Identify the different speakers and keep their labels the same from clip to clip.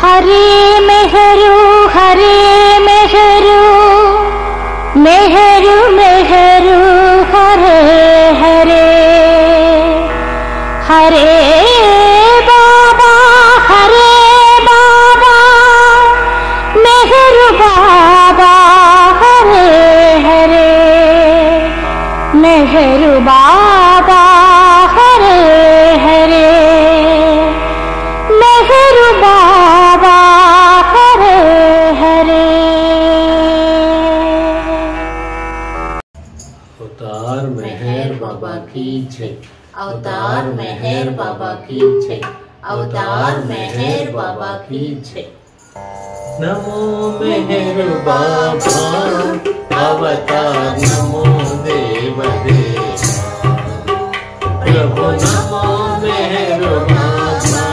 Speaker 1: हरे मेहरू मेहरू मेहरू हरे हरे हरे बाबा मेहरू बाबा हरे हरे मेहरू बाबा हरे हरे मेहरू बाबा हरे हरे।
Speaker 2: अवतार मेहर बाबा की जय। अवतार मेहर बाबा की जय। अवतार मेहर बाबा की जय। नमो मेहर बाबा अवतार नमो देव देवा प्रभु नमो मेहर बाबा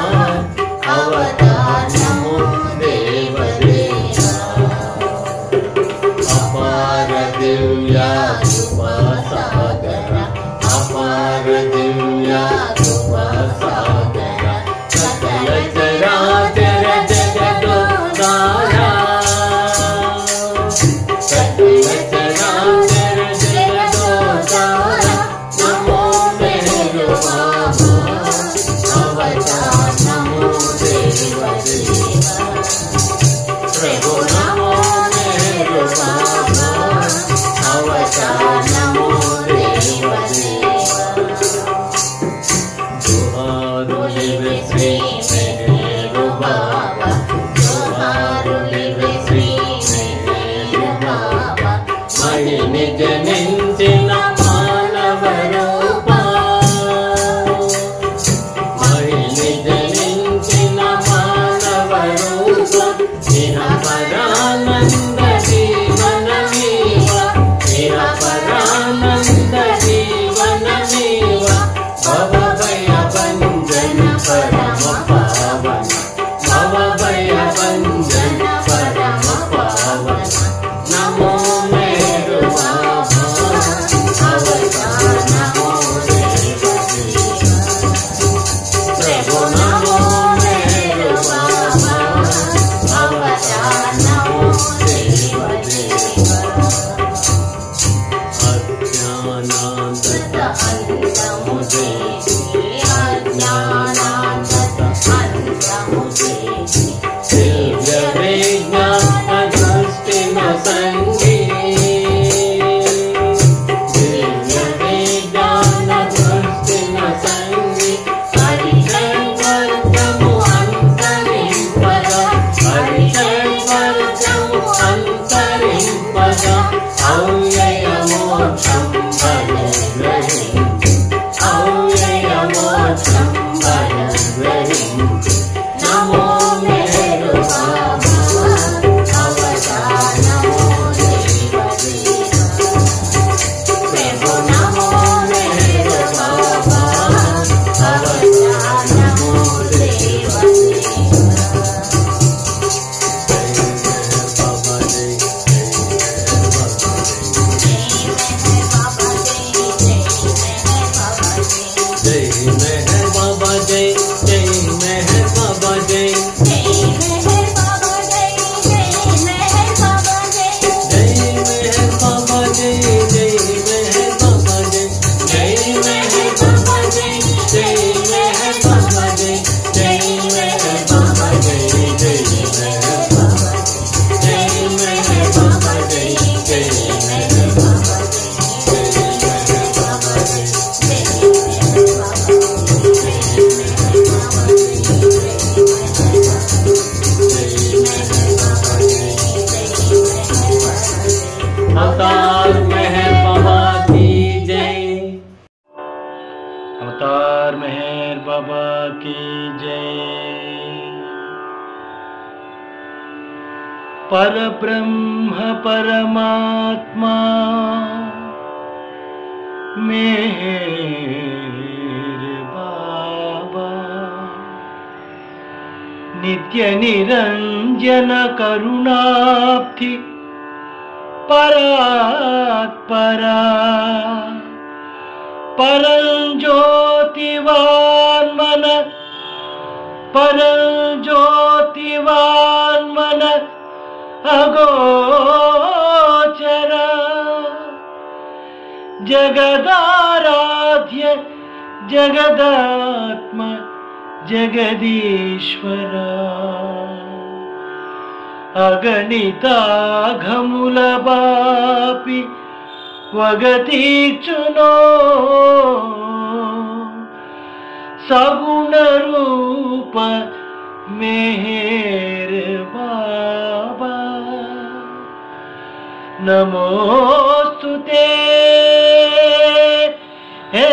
Speaker 2: अवतार नमो देव देवा अपार दिव्या कृपा सागर अपार दिव्या कृपा सागर सकल चराचर जगदोद्धारा सकल चराचर जगदोद्धारा नमो मेहर बाबा अवतार नमो देव देवा प्रभु नमो मेहर बाबा अवतार नमो देव देवा जोहारुलिवे श्री मेहर बाबा जोहारुलिवे श्री मेहर बाबा मणि निज निंचिन मानव रूपा मणि निज निंचिन मानव रूपा इह परानंद जीवन मीवा इह परानंद जीवन मीवा भव भय भंजन परम पावन भव भय भंजन परम पावन नमो मेहर बाबा अवतार नमो देव देवा प्रभु नमो मेहर बाबा अवतार नमो देव देवा अज्ञानांतत अंतमुदे अज्ञानांतत अंतमुदे दिव्य विज्ञान दृष्टि न संगी दिव्य विज्ञान दृष्टि न संगी हरिशंकरतमु अंतरिंपद हरिशंकरतमु अंतरिंपद अव्यय मोक्षं बलग्रहिं अव्यय मोक्षं बलग्रहिं नमो मेहर बाबा अवतार नमो देव देवा प्रभु नमो मेहर बाबा अवतार नमो देव देवा जय मेहर बाबा जय जय मेहर बाबा जय जय मेहर बाबा जय जय मेहर बाबा जय जय मेहर बाबा जय जय मेहर बाबा जय जय मेहर बाबा जय जय मेहर बाबा जय जय मेहर बाबा जय जय मेहर बाबा जय मेहर बाबा जय जय मेहर बाबा अवतार मेहर बाबा की जय। अवतार मेहर बाबा की जय। परब्रह्म परमात्मा मेहर बाबा नित्य निरंजन करुणाब्धि परात्परा परंज्योतिवान्मन
Speaker 3: परज्योतिवान्मन अगोचर जगदाराध्य जगदात्म जगदीश्वर अगणिताघमुल बापि वगतीर्चुनो सगुण रूप मेहर बाबा नमोस्तुते हे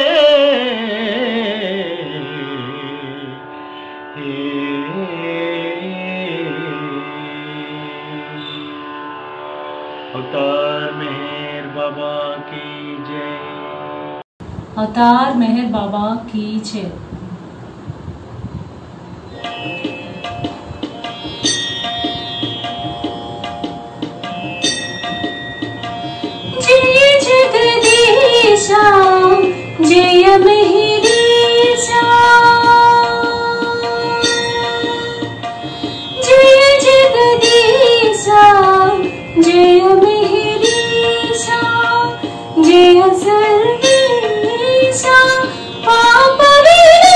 Speaker 3: अवतार मेहर बाबा की जय।
Speaker 4: अवतार मेहर बाबा की जय।
Speaker 1: जय जगदीशा जय मेहरीशा जय जगदीशा जय मेहरीशा जय सर्वेशा पाप विनाशा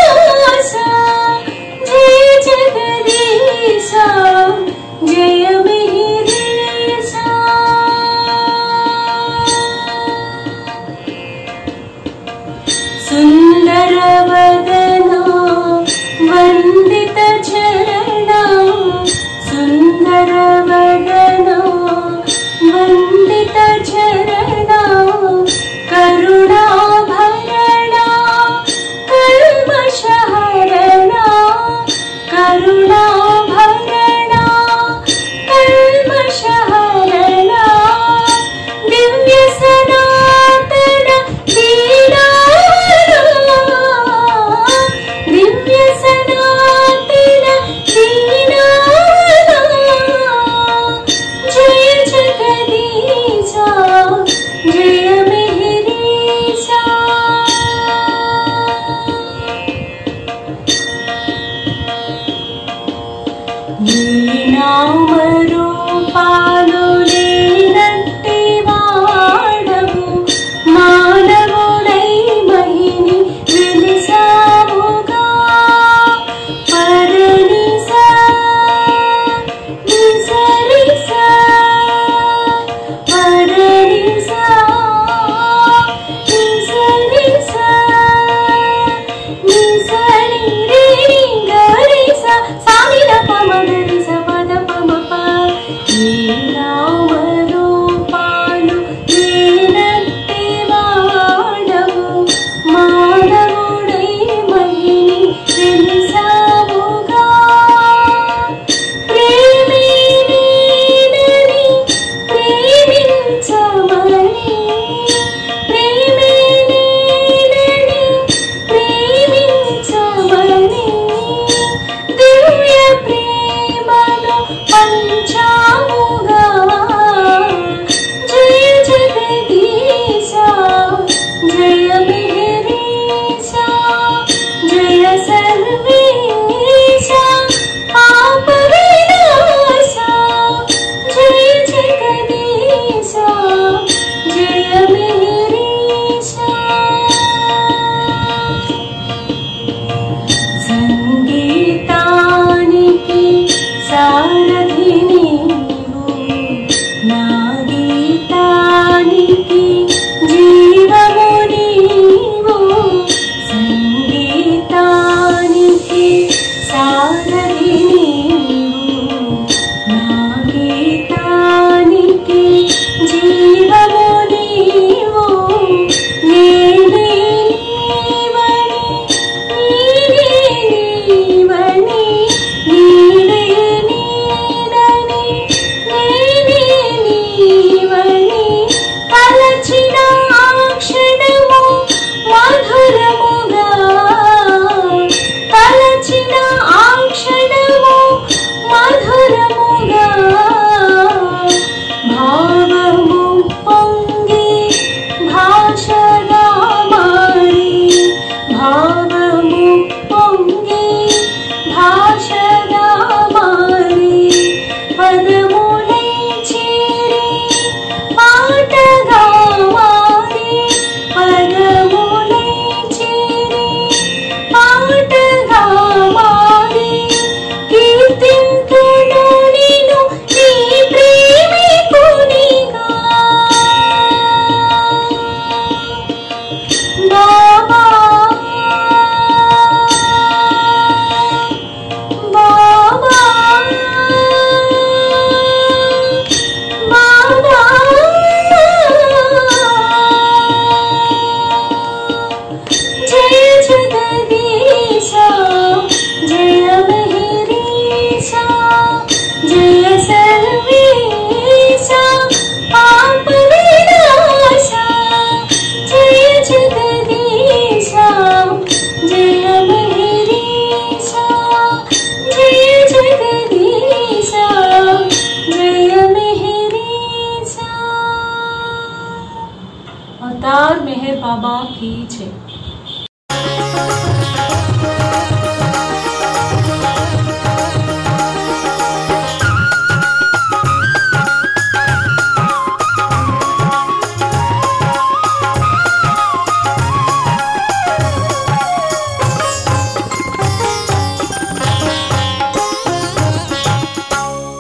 Speaker 4: बाबा की जय।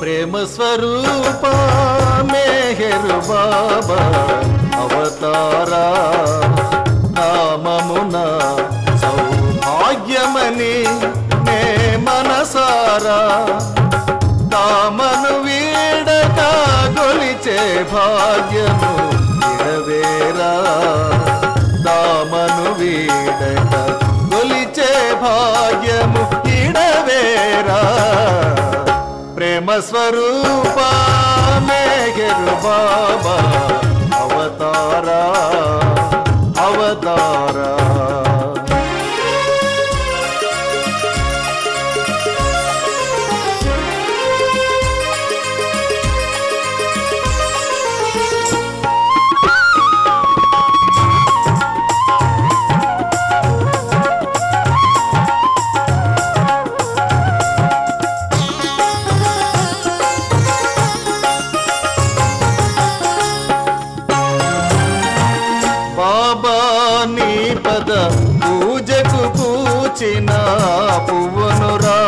Speaker 5: ప్రేమ స్వరూప మేహరు బాబా అవతారా నామమున సౌభాగ్యమని నే మనసారా తామను వీడక గొలిచే భాగ్యము ఇడవేరా తామను వీడక గొలిచే భాగ్యము ఇడవేరా ప్రేమ స్వరూప మేఘరు బాబా అవతారా అవతారా పద పూజకు పూచిన పువ్వునురా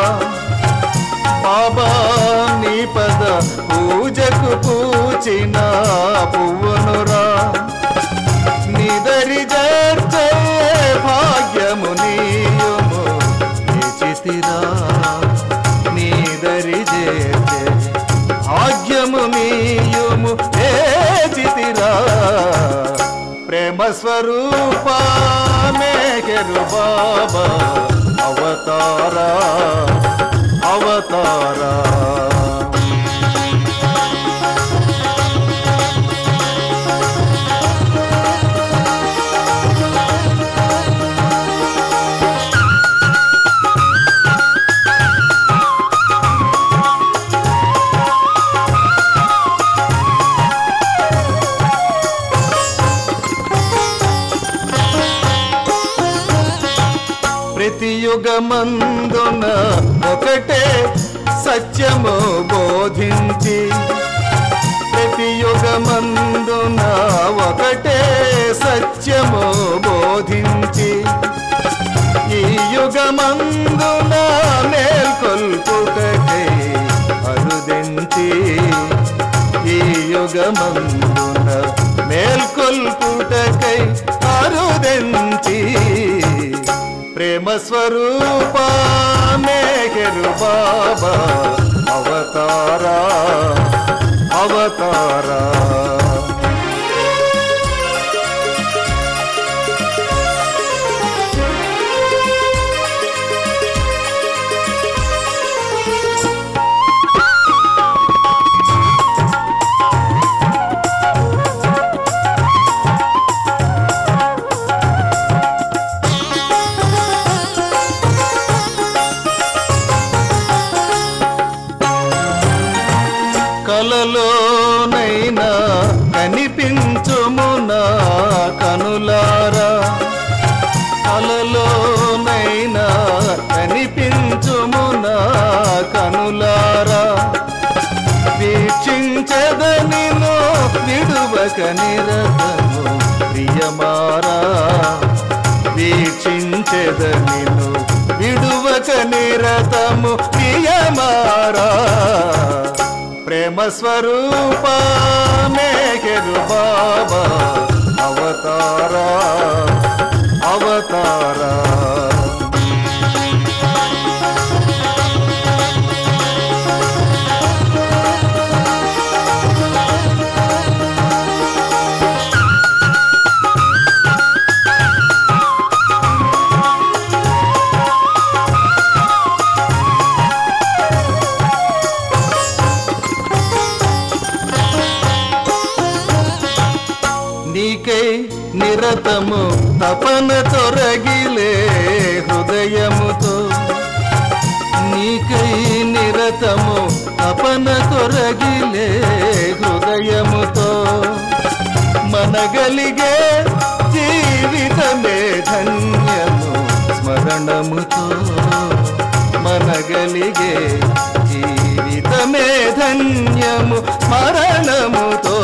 Speaker 5: బాబా నీ పద పూజకు పూచిన పువ్వునురా నిదరి జర్చే భాగ్యము నీయుము నిచితిరా నిదరి జర్చే భాగ్యము నీయుము నిచితిరా ప్రేమ స్వరూప మేఘరు బాబా అవతారా అవతారా ప్రతి యుగమందున ఒకటే సత్యము బోధించి ప్రతి యుగమందున ఒకటే సత్యము బోధించి ఈ యుగమందున మేల్కొల్పుటకై అరుదించి ఈ యుగమందున మేల్కొల్పుటకై అరుదించి ప్రేమ స్వరూప మేఘరు బాబా అవతారా అవతారా కలలోనైనా కనిపించుము నా కనులారా కలలోనైనా కనిపించుము నా కనులారా వీక్షించదనిను విడువక నిరతము ప్రియమారా వీక్షించదనిను విడువక నిరతము ప్రియమారా ప్రేమ స్వరూప మేఘరు బాబా అవతారా అవతారా నీకై నిరతము తపన తొరగిలే హృదయముతో నీకై నిరతము తపన తొరగిలే హృదయముతో మనగలిగే జీవితమే ధన్యము స్మరణముతో మనగలిగే జీవితమే ధన్యము స్మరణముతో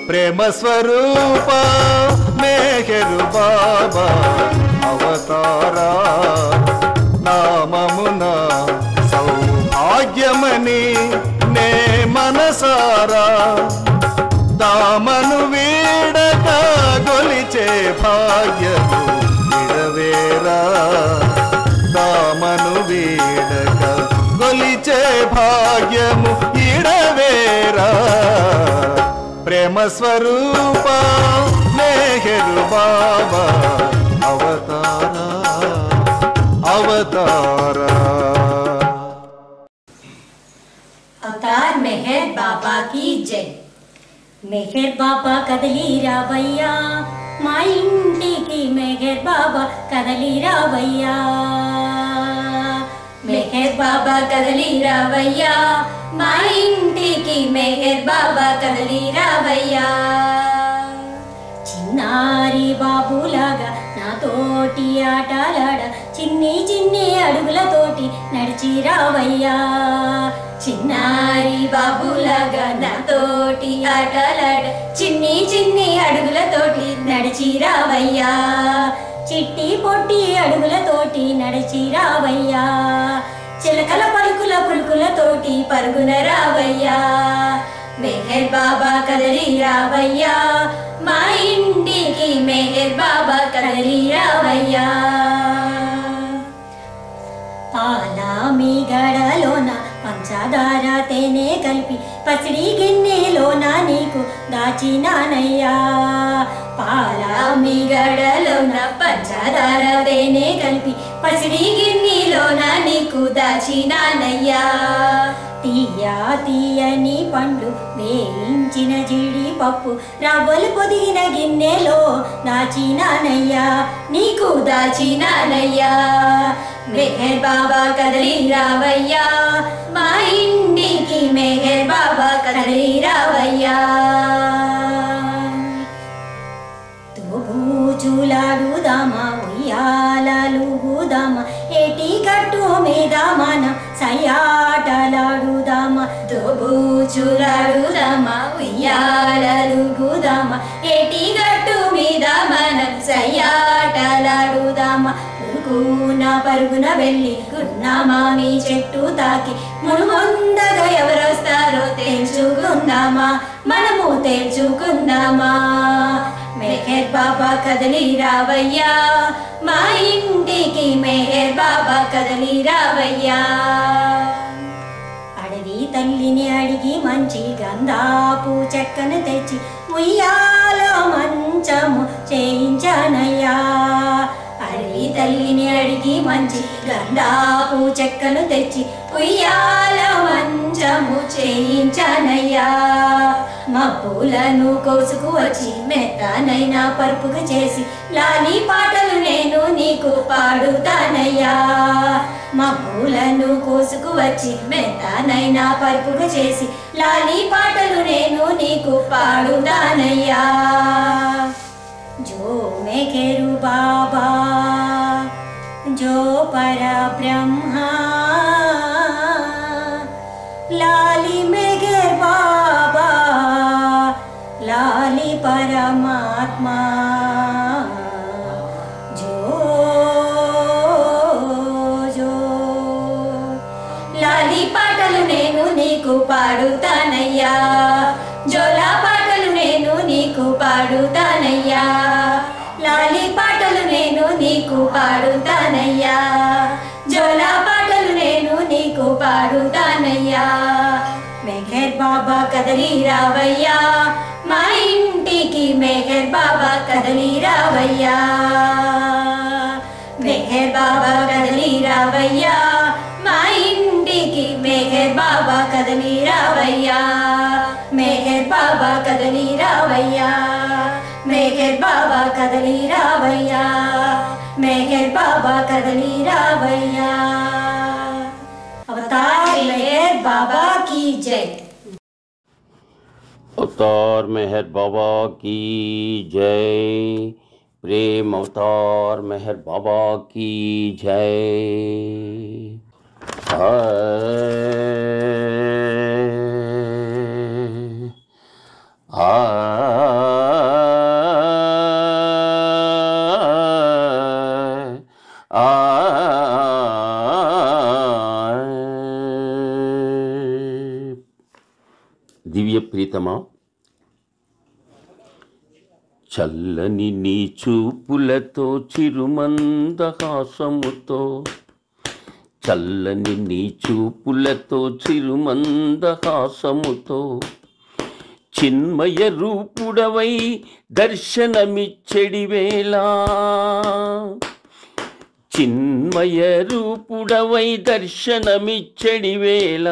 Speaker 5: ప్రేమ స్వరూప మేఘరు బాబా అవతారా నామమున సౌభాగ్యమని నే మనసారా దామను వీడక గొలిచే భాగ్యము విడవేరా దామను వీడక గొలిచే భాగ్యము ఇడవేరా ప్రేమ స్వరూప మేఘరు బాబా అవతారా అవతారా
Speaker 1: అవతార్ మెహర్ బాబా की जय మెహర్ బాబా కదలి రావయ్యా మా ఇంటికి మెహర్ బాబా కదలి రావయ్యా మెహర్ బాబా కదలి రావయ్యా మా ఇంటికి మెహర్ బాబా కదలి రావయ్యా చిన్నారి బాబులాగా నాతోటి ఆటలాడ చిన్ని చిన్ని అడుగులతోటి నడిచి రావయ్యా చిన్నారి బాబులాగా నాతోటి ఆటలాడ చిన్ని చిన్ని అడుగులతోటి నడిచి రావయ్యా చిట్టి పొట్టి అడుగులతోటి నడిచి రావయ్యా చిలకల పలుకుల పులుకులతోటి పరుగున రావయ్యా మెహర్ బాబా కదలి రావయ్యా మా ఇంటికి మెహర్ బాబా కదలి రావయ్యా పాలా మీ గడలోన పంచదార తేనె కలిపి పసిడి గిన్నెలోన నీకు దాచినానయ్యా పాలా మీ గడలోన పంచదార తేనె కలిపి పసిడి గిన్నెలోన నీకు దాచినానయ్యా తీయా తీయని పండ్లు వేయించిన జీడిపప్పు రవ్వలు పొదిగిన గిన్నెలో దాచినానయ్యా నీకు దాచినానయ్యా మెహర్ బాబా కదలి రావయ్యా మా ఇంటికి మెహర్ బాబా కదలి రావయ్యా తోబూచులాడుదామా ఉయ్యాలలుగుదామా ఏటి గట్టు మీద మనం సయాటలాడుదామా తోబూచులాడుదామా ఉయ్యాలలుగుదామా ఏటి గట్టు మీద మనం సయాటలాడుదామా పరుగున వెళ్ళి గున్నామామి చెట్టు తాకి మునుముందగా ఎవరొస్తారో తేల్చుకుందామా మనము తేల్చుకుందామా మెహర్ బాబా కదలి రావయ్యా మా ఇంటికి మెహర్ బాబా కదలి రావయ్యా అడవి తల్లిని అడిగి మంచి గంధాపు చెక్కను తెచ్చి ఉయ్యాలో మంచము చేయించానయ్యా అడవి తల్లిని అడిగి మంచి గంధాపు చెక్కను తెచ్చి ఉయ్యాల మంచము చేయించానయ్యా మబ్బులను కోసుకు వచ్చి మెత్తనైనా పరుపుగా చేసి లాలి పాటలు నేను నీకు పాడుతానయ్యా మబ్బులను కోసుకు వచ్చి మెత్తనైనా పరుపుగా చేసి లాలి పాటలు నేను నీకు పాడుతానయ్యా जो मेघेरु बाबा जो परब्रह्मा लाली मेघेर बाबा लाली परमात्मा जो जो लाली पाटलु नेनु नीकु पाडुतानయ్యా జోలా పాటలు నేను నీకు పాడుతానయ్యా లాలి పాటలు నేను నీకు పాడుతానయ్యా జోలా పాటలు నేను నీకు పాడుతానయ్యా మెహర్ బాబా కదలి రావయ్యా మా ఇంటికి మెహర్ బాబా కదలి రావయ్యా మెహర్ బాబా కదలి రావయ్యా మా ఇంటికి మెహర్ బాబా కదలి రావయ్యా మెహర్ బాబా కదలి రావయ్యా మెహర్ బాబా కదలి రావయ్యా మెహర్ బాబా కదలి రావయ్యా అవతార్ మెహర్ బాబా की जय
Speaker 6: अवतार मेहर बाबा की जय। प्रेम अवतार मेहर बाबा की जय। దివ్య ప్రీతమా, చల్లని నీ చూపులతో చిరుమందహాసముతో, చల్లని నీ చూపులతో చిరుమందహాసముతో, చిన్మయ రూపుడవై దర్శనమిచ్చెడివేళ, చిన్మయ రూపుడవై దర్శనమిచ్చెడివేళ,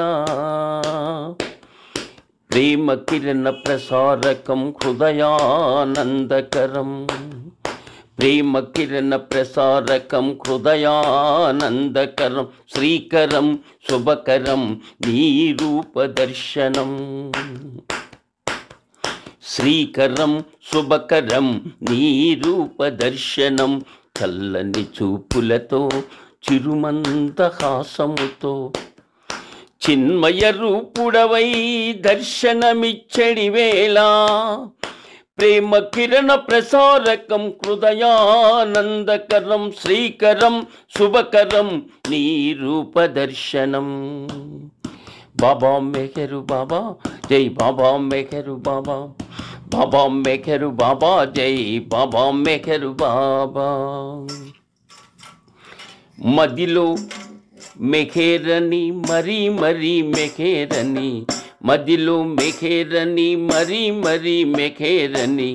Speaker 6: ప్రేమ కిరణ ప్రసారకం హృదయానందకరం, ప్రేమ కిరణ ప్రసారకం హృదయానందకరం, శ్రీకరం శుభకరం నీ రూపదర్శనం, శ్రీకరం శుభకరం నీ రూపదర్శనం, చల్లని చూపులతో చిరుమందహాసముతో, చిన్మయ రూపుడవై దర్శనమిచ్చడివేళ, ప్రేమ కిరణ ప్రసారకం హృదయానందకరం, శ్రీకరం శుభకరం నీ రూపదర్శనం. బాబా మెహరు బాబా జై, బాబా మెహరు బాబా, బాబా మెహరు బాబా జై, బాబా మెహరు బాబా. మదిలో మెఖేరని మరీ మరీ మెఖేరని, మదిలో మెఖేరని మరీ మరీ మెఖేరని,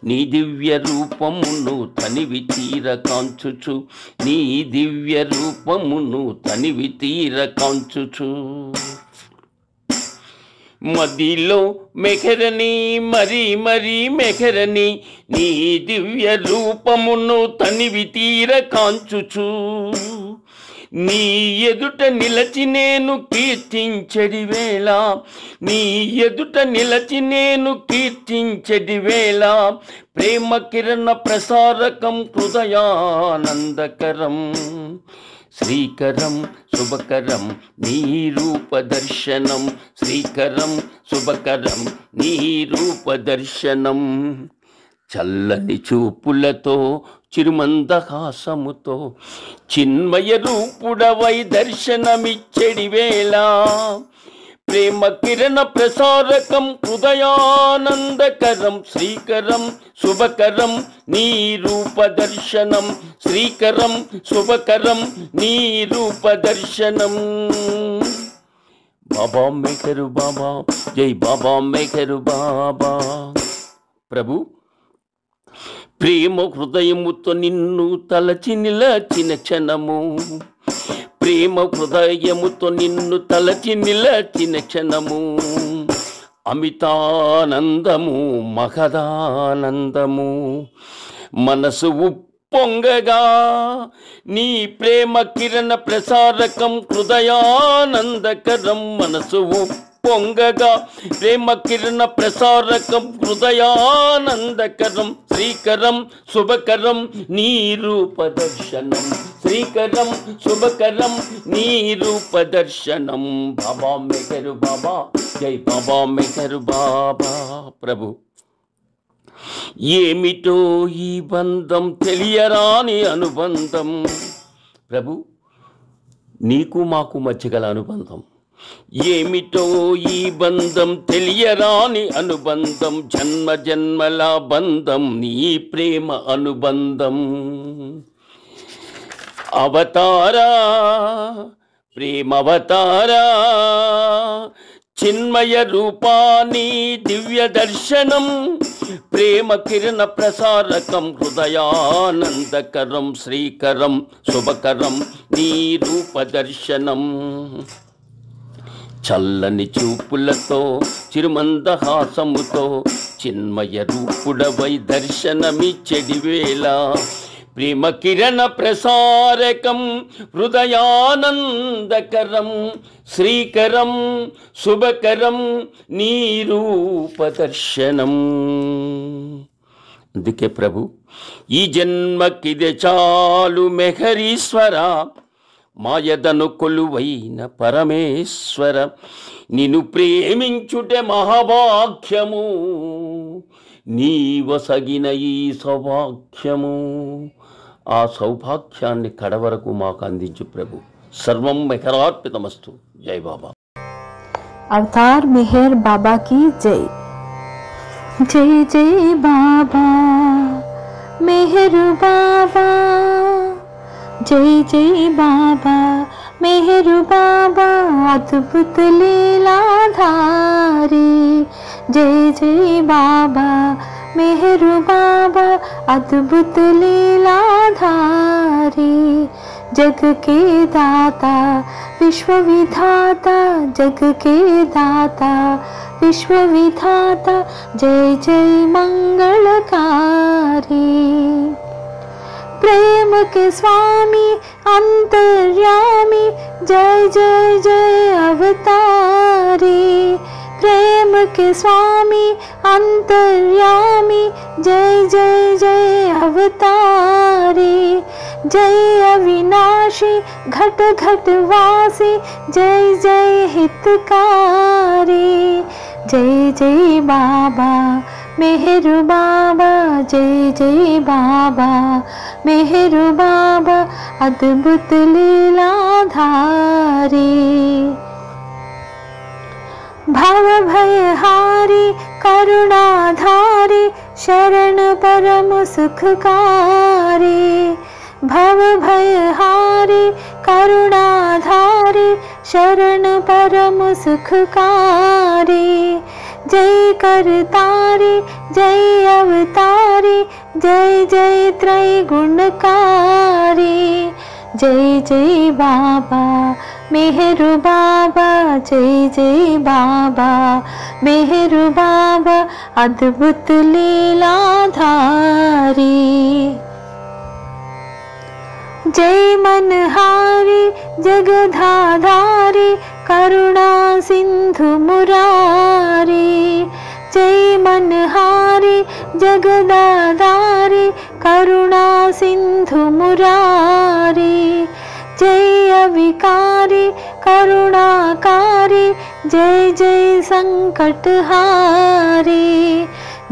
Speaker 6: నీ దివ్య రూపమును తనివి తీర కాంచుచు, నీ దివ్య రూపమును తనివి తీర కాంచుచు, మదిలో మెఖరని మరీ మరీ మెఖరని, నీ దివ్య రూపమును తనివి తీర కాంచుచు, నీ ఎదుట నిలచి నేను కీర్తించడి వేళ, నీ ఎదుట నిలచి నేను కీర్తించడి వేళ, ప్రేమ కిరణ ప్రసారకం హృదయానందకరం, శ్రీకరం శుభకరం నీ రూపదర్శనం, శ్రీకరం శుభకరం నీ రూపదర్శనం, చల్లని చూపులతో చిరుమందహాసముతో, చిన్మయ రూపుడవై దర్శనమిచ్చెడివేళ, ప్రేమ కిరణ ప్రసారకం హృదయానందకరం, శ్రీకరం శుభకరం నీ రూపదర్శనం, శ్రీకరం శుభకరం నీ రూపదర్శనం. బాబా మెహరు బాబా జై, బాబా మెహరు బాబా. ప్రభు, ప్రేమ హృదయముతో నిన్ను తలచి నిలచిన క్షణము, ప్రేమ హృదయముతో నిన్ను తలచి నిలచిన క్షణము, అమితానందము మహదానందము, మనసు ఉప్పొంగగా నీ ప్రేమ కిరణ ప్రసారకం హృదయానందకరం, మనసు పొంగగా ప్రేమ కిరణ ప్రసారకం హృదయానందకరం, శ్రీకరం శుభకరం నీ రూపదర్శనం, శ్రీకరం శుభకరం నీ రూపదర్శనం. బాబా మెహరు బాబా జై, బాబా మెహరు బాబా. ప్రభు, ఏమిటో ఈ బంధం తెలియరాని అనుబంధం, ప్రభు నీకు మాకు మధ్య గల అనుబంధం, ఏమిటో ఈ బంధం తెలియరాని అనుబంధం, జన్మ జన్మల బంధం నీ ప్రేమ అనుబంధం. అవతారా ప్రేమవతారా, చిన్మయ రూపాని దివ్య దర్శనం, ప్రేమ కిరణ ప్రసారకం హృదయానందకరం, శ్రీకరం శుభకరం నీ రూపదర్శనం, చల్లని చూపులతో చిరుమందహాసముతో, చిన్మయ రూపుడవై దర్శనమిచ్చెడివేళ, ప్రేమ కిరణ ప్రసారకం హృదయానందకరం, శ్రీకరం శుభకరం నీ రూపదర్శనం. అందుకే ప్రభు, ఈ జన్మకిదే చాలు మెహరీశ్వర, మాయదను కొలువైన పరమేశ్వర, నిన్ను ప్రేమించుటే మహాభాగ్యము, నీవసగిన ఈ సౌభాగ్యము. ఆ సౌభాగ్యాన్ని కడవరకు మాకు అందించు ప్రభు. సర్వం మెహరార్పితమస్తు. జై బాబా.
Speaker 7: अवतार मेहर बाबा की जय। जय जय बाबा मेहर बाबा, जय जय बाबा मेहर बाबा, अद्भुत लीलाधारी। जय जय बाबा मेहर बाबा, अद्भुत लीलाधारी। जग के दाता विश्व विधाता, जग के दाता विश्व विधाता, जय जय मंगलकारी। प्रेम के स्वामी अंतर्यामी, जय जय जय अवतारी। प्रेम के स्वामी अंतर्यामी, जय जय जय अवतारी। जय अविनाशी घट घट वासी, जय जय हितकारी। जय जय बाबा मेहर बाबा, जय जय बाबा मेहर बाबा, अद्भुत लीलाधारी। भव भयहारी करुणाधारी, शरण परम सुखकारी। भव भयहारी करुणाधारी, शरण परम सुखकारी। जय करतारी जय अवतारी, जय जय त्रैगुणकारी। जय जय बाबा मेहर बाबा, जय जय बाबा मेहर बाबा, अद्भुत लीलाधारी। जय मनहारी जगधाधारी, करुणा सिंधु मुरारी। जय मनहारी जगदाधारी, करुणा सिंधु मुरारी। जय अविकारी करुणाकारी, जय जय संकटहारी।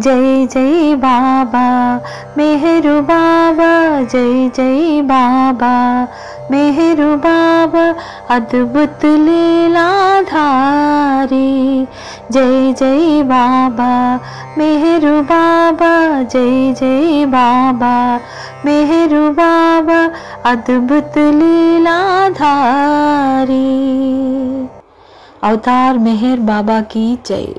Speaker 7: जय जय बाबा मेहर बाबा, जय जय बाबा मेहर बाबा, अद्भुत लीलाधारी। जय जय बाबा मेहर बाबा, जय जय बाबा मेहर बाबा, अद्भुत लीलाधारी। अवतार मेहर बाबा की जय।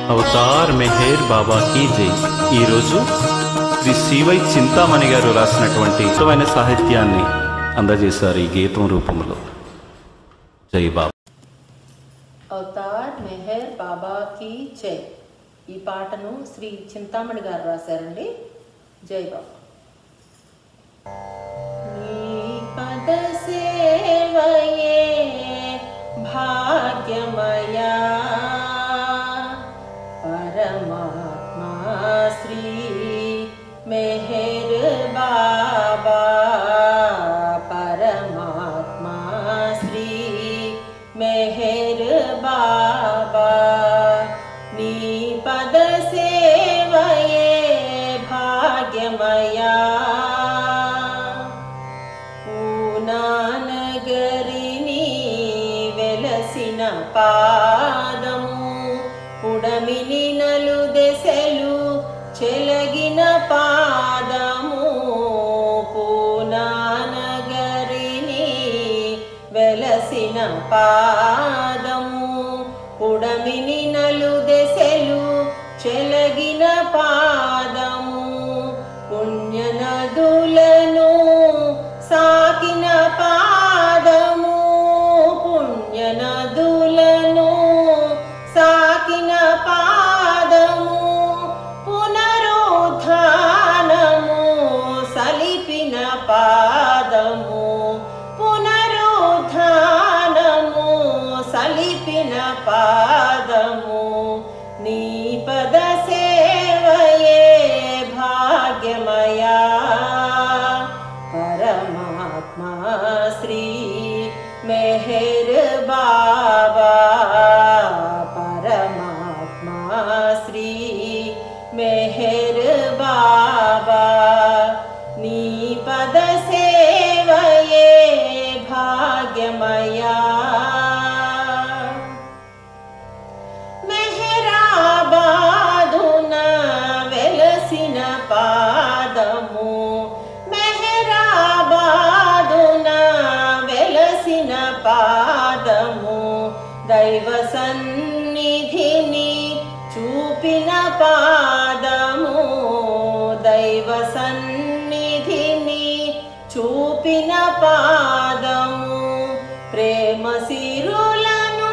Speaker 3: అవతార్ మెహర్ బాబా కీ జై. ఈరోజు శ్రీ సివై చింతామణి గారు రాసినటువంటి అద్భుతమైన సాహిత్యాన్ని అందజేశారు ఈ గీతం రూపంలో. జై బాబా.
Speaker 8: అవతార్ మెహర్ బాబా కీ జై. ఈ పాటను శ్రీ చింతామణి గారు రాశారండి. జై బాబా. నీ పద సేవయే భాగ్యమయా, परमात्मा श्री मेहर बाबा। परमात्मा श्री मेहर बाबा, नी पद सेवये भाग्यमया। पूनानगरिनी वेलसिन पादमु, పుడమిని నలు దెసెలు చెలగిన పాదము. పూనానగరిని వెలసిన పాదము, పుడమిని నలు దెసెలు చెలగిన పాదము. పుణ్యనదులను సాకిన పాదము, పుణ్యనదులను సాకిన పాదము. పునరుద్ధానము సలిపిన పాదము, పునరుద్ధానము సలిపిన పాదము. పద సేవయే భాగ్యమయా మెహరాబాదున వెలసిన పాదము మెహరాబాదున వెలసిన పాదము దైవ సన్నిధిని చూపిన పాదము దైవ సన్నిధిని చూపిన పాదము ప్రేమ సిరులను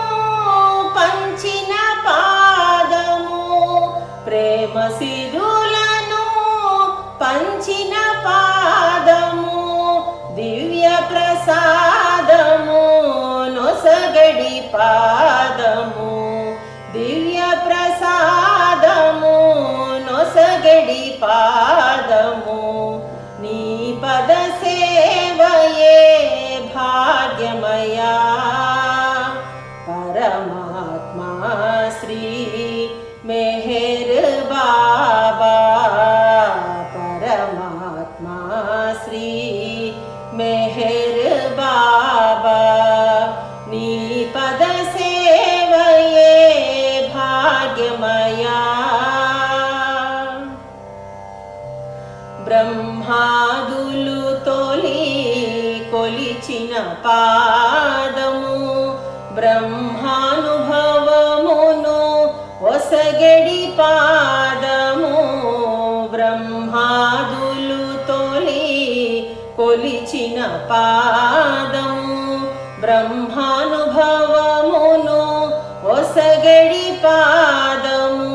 Speaker 8: పంచిన పాదము ప్రేమ సిరులను పంచిన పాదము దివ్య ప్రసాదము నొసగడి పాదము దివ్య ప్రసాదము నొసగడి పాదము నీ పద సేవయే భాగ్యమయా పరమాత్మా శ్రీ మెహర్ బాబా పరమాత్మా శ్రీ మెహర్ బాబా నీ పద సేవయే భాగ్యమయా బ్రహ్మాదులు తొలి కొలిచిన పాదము బ్రహ్మానుభవమును ఒసగడి పాదము బ్రహ్మాదులు తొలి కొలిచిన పాదము బ్రహ్మానుభవమును ఒసగడి పాదము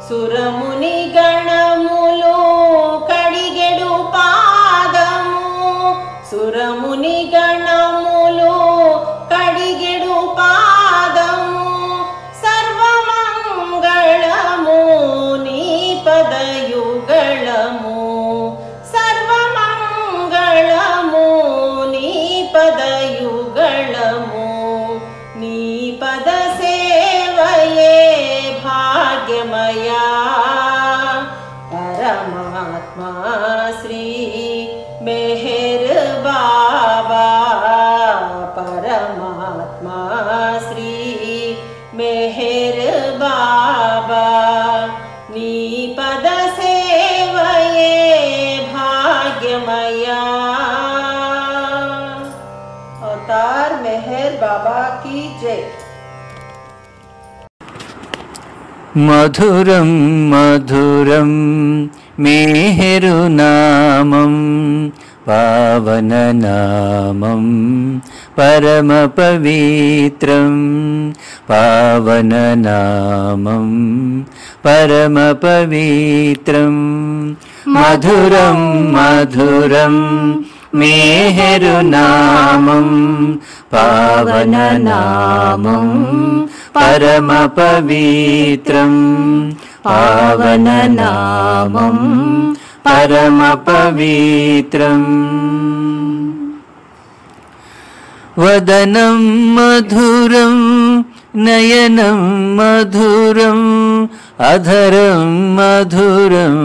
Speaker 8: సురముని గణములు కడిగెడు పాదము సురముని గణములు కడిగెడు పాదము సర్వమంగళము నీ పదయుగళము సర్వమంగళము నీ పదయుగళము నీ పద సేవయే భాగ్యమయా పరమాత్మా శ్రీ మెహర్ బాబా పరమాత్మా శ్రీ మెహర్ బాబా నీ పద సేవయే భాగ్యమయా అవతార్ మెహర్ బాబా की जय
Speaker 9: మధురం మధురం మేహరునామం పావననామం పరమ పవిత్రం పావననామం పరమ పవిత్రం మధురం మధురం మేహరునామం పావననామం పరమ పవిత్రం పావననామం పరమ పవిత్రం వదనం మధురం నయనం మధురం అధరం మధురం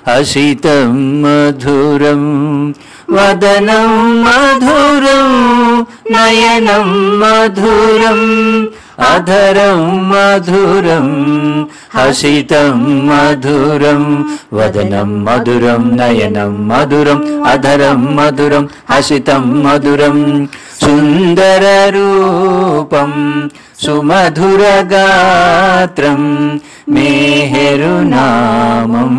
Speaker 9: హసితం మధురం వదనం మధురం నయనం మధురం అధరం మధురం హసితం మధురం వదనం మధురం నయనం మధురం అధరం మధురం హసితం మధురం సుందర రూపం సుమధుర గాత్రం మేహరునామం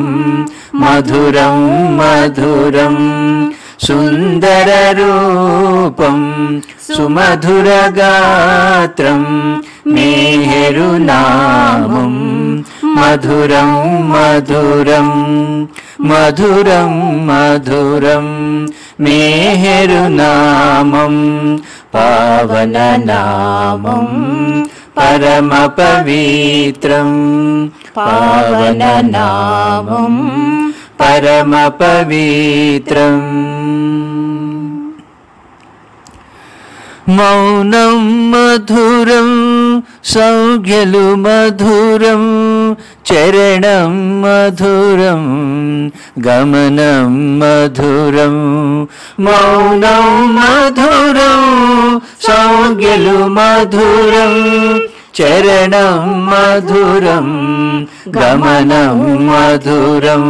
Speaker 9: మధురం మధురం సుందర రూపం సుమధుర గాత్రం మేహరునామం మధురం మధురం మధురం మధురం మేహరునామం పావననామం పరమ పవిత్రం పావననామం పరమ పవిత్రం మౌనం మధురం సౌఖ్యలు మధురం చరణం మధురం గమనం మధురం మౌనం మధురం సౌఖ్యలు మధురం చరణం మధురం గమనం మధురం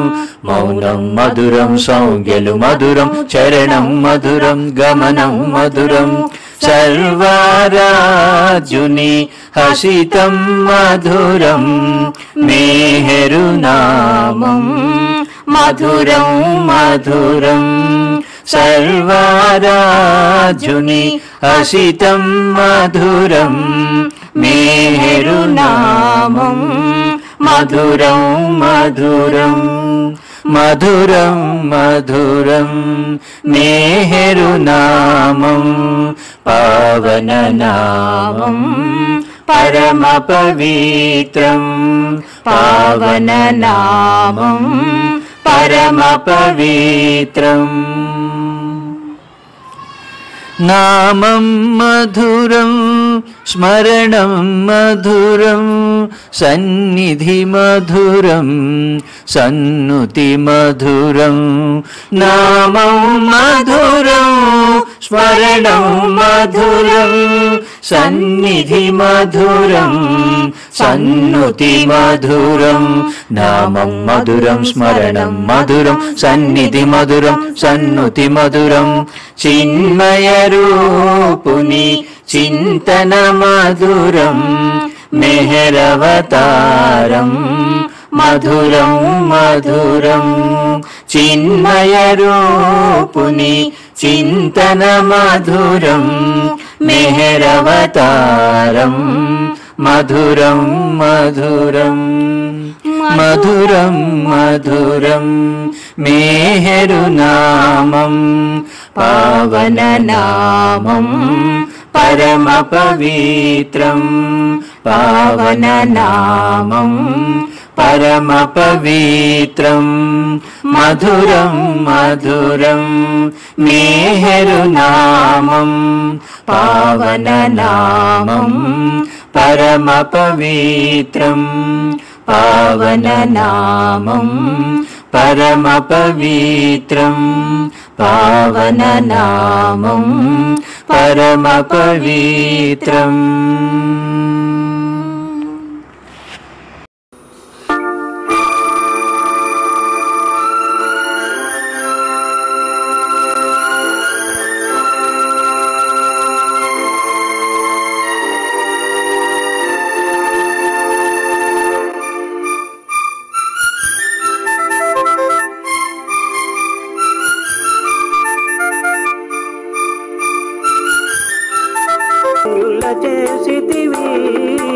Speaker 9: మౌనం మధురం సౌఖ్యలు మధురం చరణం మధురం గమనం మధురం సర్వరాజుని హసితం మధురం మేహరునామం మధురం మధురం సర్వరాజుని హసితం మధురం మేహరునామం మధురం మధురం మధురం మధురం మేహరునామం పావననామం పరమ పవిత్రం పావననామం పరమ పవిత్రం నామం మధురం స్మరణం మధురం సన్నిధి మధురం సన్నుతి మధురం నామం మధురం స్మరణం మధురం సన్నిధి మధురం సన్నుతి మధురం నామం మధురం స్మరణం మధురం సన్నిధి మధురం సన్నుతి మధురం చిన్మయ రూపుని చింతన మధురం మెహరవతారం మధురం మధురం చిన్మయ రూపుని చింతన మధురం మెహరవతారం మధురం మధురం మధురం మధురం మేహరునామం పావననామం పరమ పవిత్రం పావననామం పరమ పవిత్రం మధురం మధురం మేహరునామం పావననామం పరమ పవిత్రం పావననామం పరమ పవిత్రం పావననామం పరమ పవిత్రం
Speaker 10: చేసితివి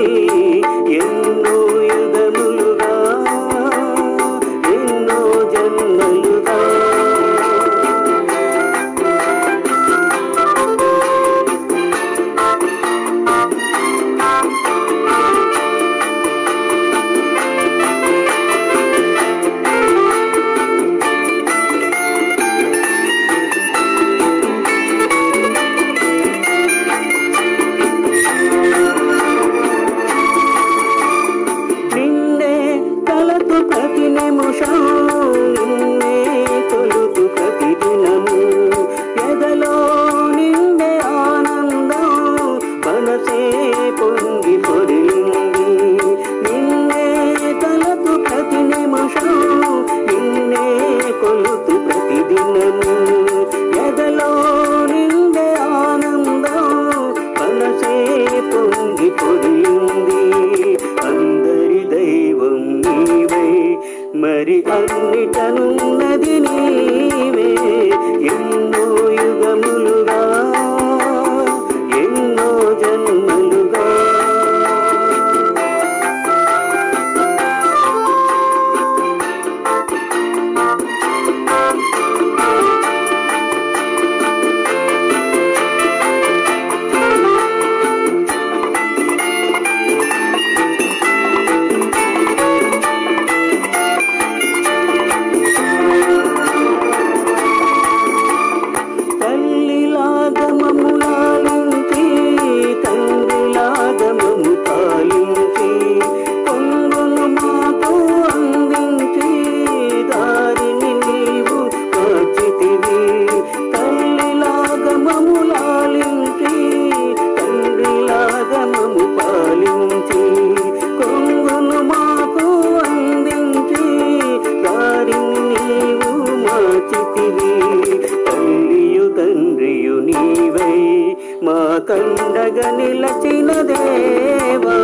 Speaker 10: మాకండగా నిలచిన దేవా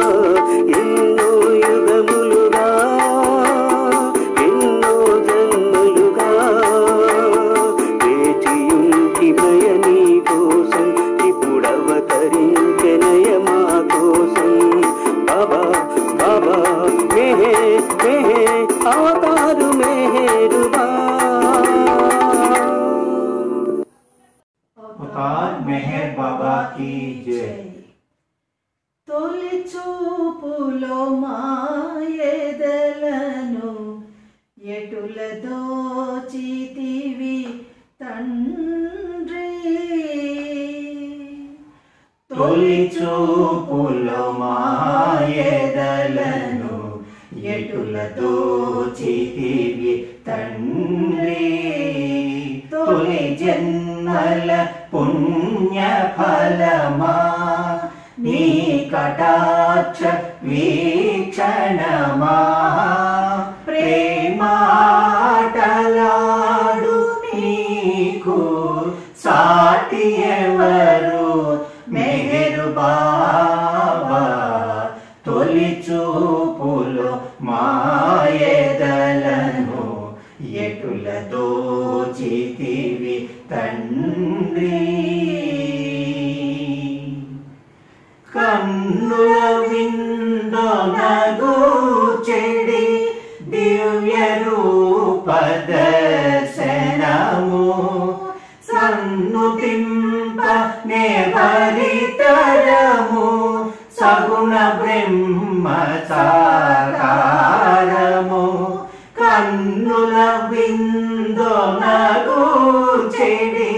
Speaker 10: ఎన్నో యుగములుగా ఎన్నో జన్మలుగా వేచియుంటిమయ నీ కోసం ఇప్పుడవతరించెనయ మా కోసం బాబా బాబా మెహే మెహే అవతారు మెహరుబా
Speaker 11: అవతార్ మెహర్ బాబా की जय।
Speaker 12: తొలి చూపులో మాయెదలను ఎటుల దోచితివి తండ్రి
Speaker 11: తొలి చూపులో మాయెదలను ఎటుల దోచితివి తండ్రి తొలి జన్మల పుణ్య ఫలమా నీ కటాక్ష వీక్షణమా ప్రేమాటలాడు నీకు సాటి ఎవరు మెహరు బాబా తొలి చూపులో మాయెదలను ఎటుల దోచితివి తండ్రి కన్నుల విందో నగు చెడి దివ్య రూప దర్శనము సన్నుతింప నేవరితరము సగుణ బ్రహ్మ సాకారము కన్నుల విందో నగు చెడి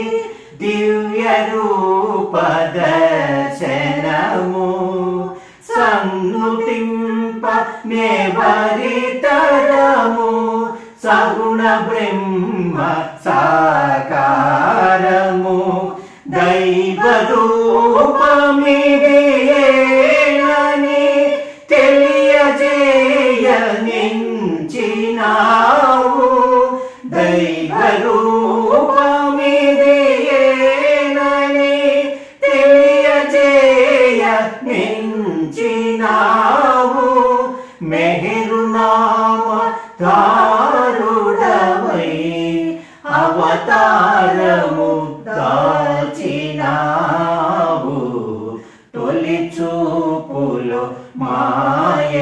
Speaker 11: దివ్య రూప దర్శనము సన్నుతింప నేవరితరము సగుణ బ్రహ్మ సాకారము దైవ రూపమిదేనని తెలియజేయనించినావు దైవ రూపమిదేనని తెలియజేయనించినావు మెహరు నామ దారుడవై అవతారము దాచినావు తొలి చూపులో మాయెదలను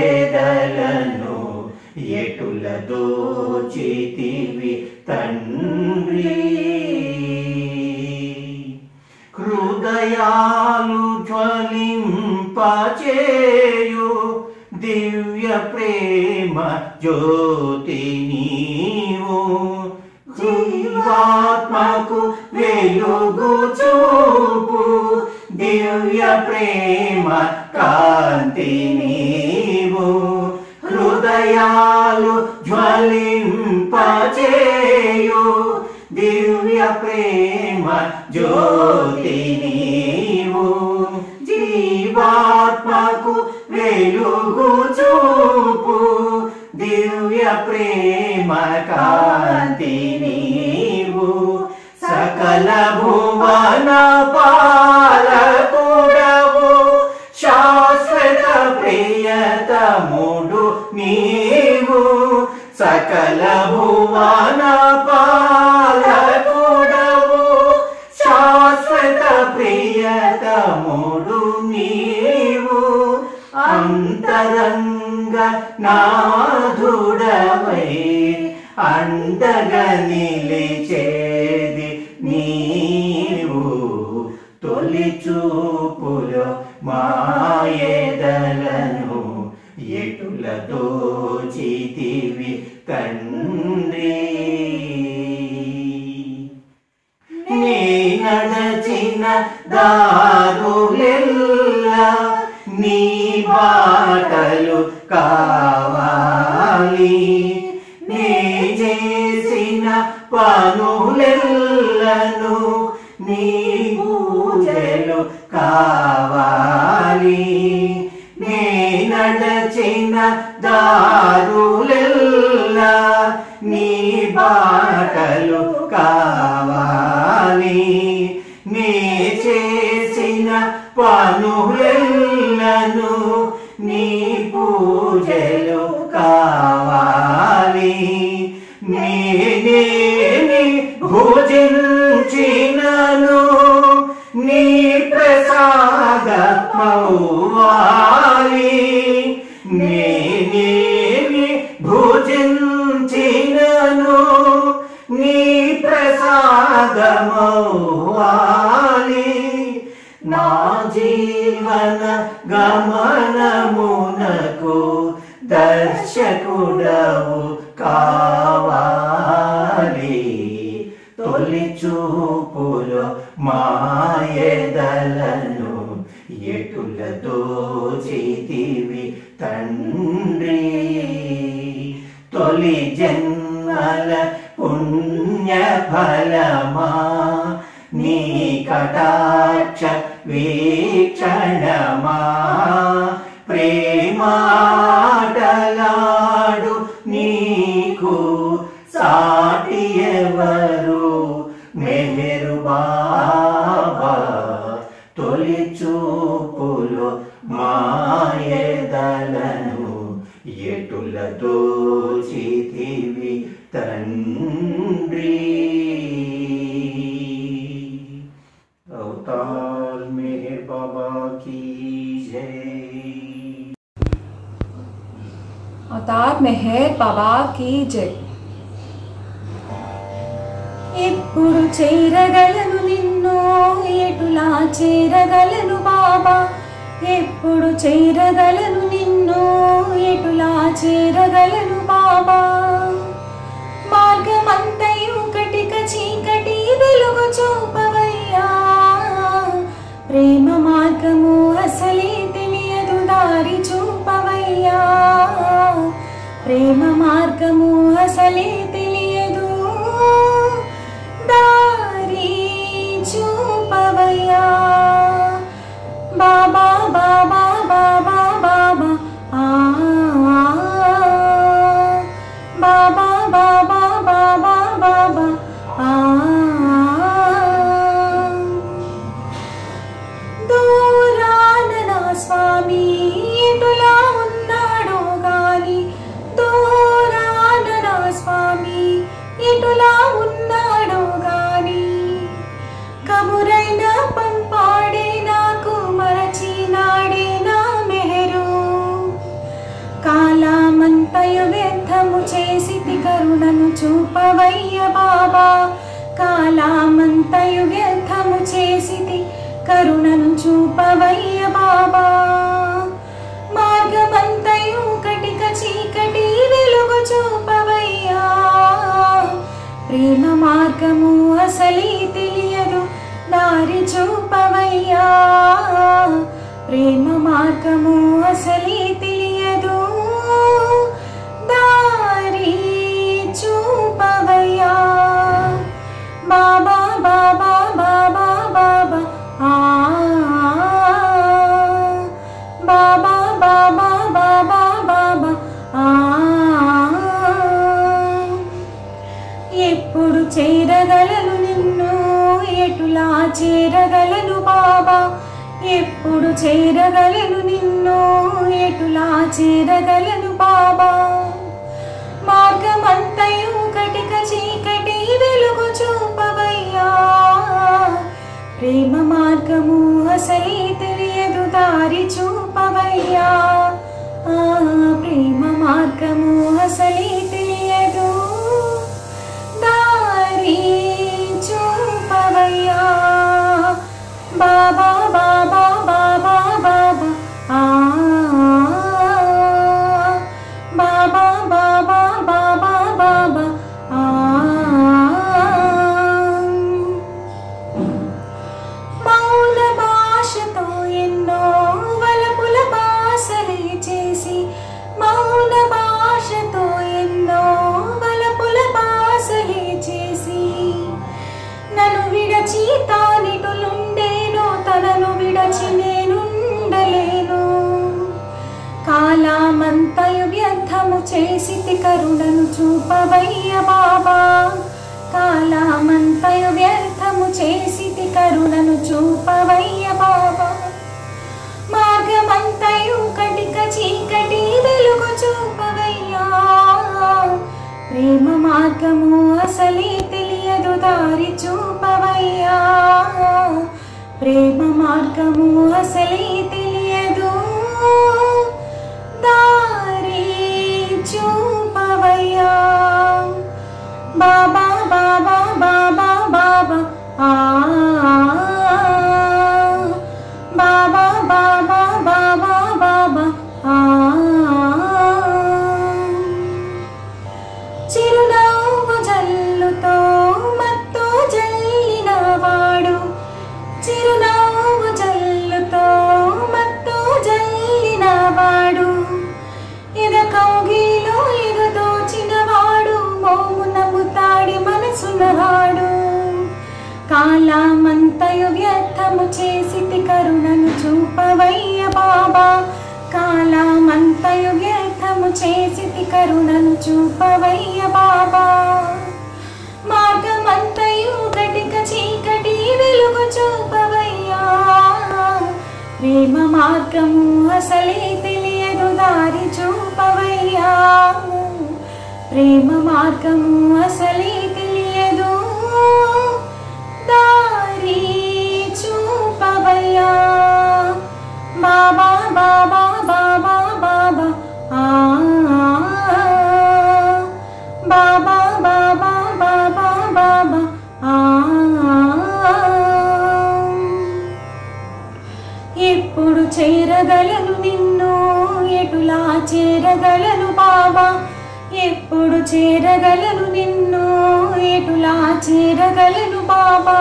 Speaker 11: ఎటుల దోచితివి తండ్రి హృదయాలు జ్వలింపచేయు దివ్య ప్రేమ జ్యోతి నీవు జీవాత్మకు వెలుగు చూపు దివ్య ప్రేమ కాంతి నీవు హృదయాలు జ్వలింపచేయు దివ్య ప్రేమ జ్యోతి నీవు జీవాత్మకు వెలుగు చూపు దివ్య ప్రేమ కాంతి నీవు సకల భువన పాలకుడవు శాశ్వత ప్రియతముడు నీవు సకల భువన పాలకుడవు శాశ్వత ప్రియతముడు నీవు అంతరంగ నాథుడవై అండగా నిలిచేది నీవు తొలి చూపులో మాయెదలను ఎటుల దోచితివి తండ్రి నీ నడచిన దారులెల్లా నీ బాటలు కావాలి నీ చేసిన పనులెల్లను నీ పూజలు కావాలి నీ నడచిన దారులెల్లా నీ బాటలు కావాలి నీ చేసిన దినములెల్లను నీ పూజలు కావాలి. నేనేమి భుజించినను నీ ప్రసాదమవ్వాలి. నేనేమి భుజించినను నీ ప్రసాదమవ్వాలి. నా జీవన గమనమునకు దర్శకుడవు కావాలి. తొలి చూపులో మాయదలను ఎటుల దోచితివి తండ్రి. తొలి జన్మల పుణ్య ఫలమా నీ కటాక్ష వీక్షణమా. ప్రేమాటలాడు నీకు సాటి ఎవరు మెహరు బాబా. తొలి చూపులో మాయదలను ఎటుల దోచితివి తండ్రి. अवतार मेहर बाबा की जय.
Speaker 13: अवतार मेहर बाबा की जय.
Speaker 1: ఎప్పుడు చేరగలను నిన్ను ఎటులా చేరగలను బాబా. ఎప్పుడు చేరగలను నిన్ను ఎటులా చేరగలను బాబా. మార్గమంతయు కటిక చీకటి వెలుగు చూపవయ్యా. ప్రేమ మార్గము అసలే తెలియదు దారి చూపవయ్యా. ప్రేమ మార్గము అసలే తెలియదు దారి చూపవయ్యా. బాబా బాబా బాబా బాబా బాబా బాబా బాబా బాబా. దూరాన నా స్వామి ఎటులా ఉన్నాడో గాని. దూరాన నా స్వామి ఎటులా ఉన్నాడో గాని. కబురైన పంపాడే నాకు మరచినాడే నా మెహరు. కాలమంతయు వ్యర్థము చేసితి కరుణను చూపవయ్య బాబా. కాలమంతయు వ్యర్థము చేసితి కరుణను చూపవయ్య బాబా. మార్గమంతయు కటిక చీకటి వెలుగు చూపవయ్యా. ప్రేమ మార్గము అసలే తెలియదు దారి చూపవయ్యా. ప్రేమ మార్గము అసలే తెలియదు దారి చూపవయ్యా. బాబా బాబా బాబా బాబా బాబా బాబా బాబా బాబా. ఎప్పుడు చేరగలను నిన్ను ఎటులా చేరగలను బాబా. ఎప్పుడు చేరగలను నిన్ను ఎటులా చేరగలను బాబా. మార్గమంతయు కటిక చీకటి వెలుగు చూపవయ్యా. ప్రేమ మార్గము అసలే తెలియదు దారి చూపవయ్యా. ప్రేమ మార్గము అసలే తెలియదు దారి చూపవయ్యా. బాబా బాబా బాబా బాబా బాబా బాబా బాబా బాబా. మౌన భాషతో ఎన్నో వలపుల బాసలే చేసి. మౌన భాషతో ఎన్నో వలపుల బాసలే చేసి. నన్ను విడచి తానిటులుండేనో తనను విడచి నేనుండలేను. కాలమంతయు వ్యర్థము చేసితి కరుణను చూపవయ్య బాబా. కాలమంతయు వ్యర్థము చేసితి కరుణను చూపవయ్య బాబా. ప్రేమ మార్గము అసలే తెలియదు దారి చూపవయ్యా ప్రేమ మార్గము అసలే తెలియదు దారి చూపవయ్యా బాబా బాబా బాబా బాబా బాబా బాబా బాబా బాబా చిరునవ్వు జల్లుతో మత్తు జల్లినవాడు చిరునవ్వు జల్లుతో మత్తు జల్లినవాడు ఎద కౌగిలో ఎగదోచినవాడు మోమున ముతాడి మనసునవాడు కాలమంతయు వ్యర్థము చేసితి కరుణను చూపవయ్య బాబా కాలమంతయు వ్యర్థము చేసితి కరుణను చూపవయ్య బాబా మార్గమంతయు గటిక చీకటి వెలుగు చూపవయ్యా ప్రేమ మార్గము అసలే తెలియదు దారి చూపవయ్యా ప్రేమ మార్గము అసలే తెలియదు దారి చూపవయ్యా బాబా బాబా బాబా బాబా బాబా బాబా బాబా బాబా ఎప్పుడు చేరగలను నిన్ను ఎటులా చేరగలను బాబా ఎప్పుడు చేరగలను నిన్ను ఎటులా చేరగలను బాబా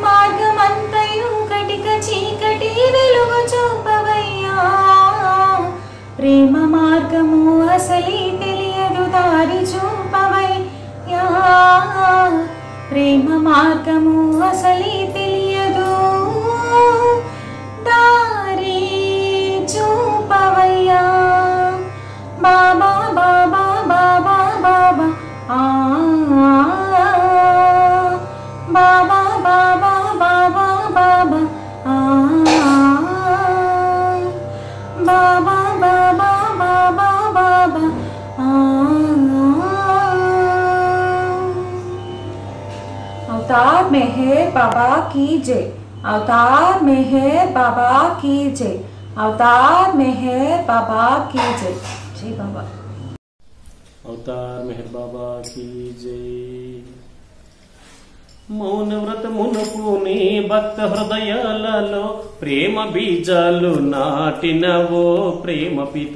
Speaker 1: మార్గమంతయు కటిక చీకటి వెలుగు చూపవయ్యా ప్రేమ మార్గము అసలే తెలియదు దారి చూపవయ్యా ప్రేమ మార్గము అసలే తెలియదు దారి చూపవయ్యా బాబా బాబా బాబా బాబా బాబా బాబా బాబా బాబా బాబా బాబా బాబా బాబా अवतार मेहर बाबा की जय अवतार मेहर बाबा की जय अवतार मेहर बाबा की जय जय बाबा
Speaker 2: अवतार मेहर बाबा की जय మౌన వ్రతమున పూని భక్త హృదయాలలో ప్రేమ బీజాలు నాటినవో ప్రేమ పిత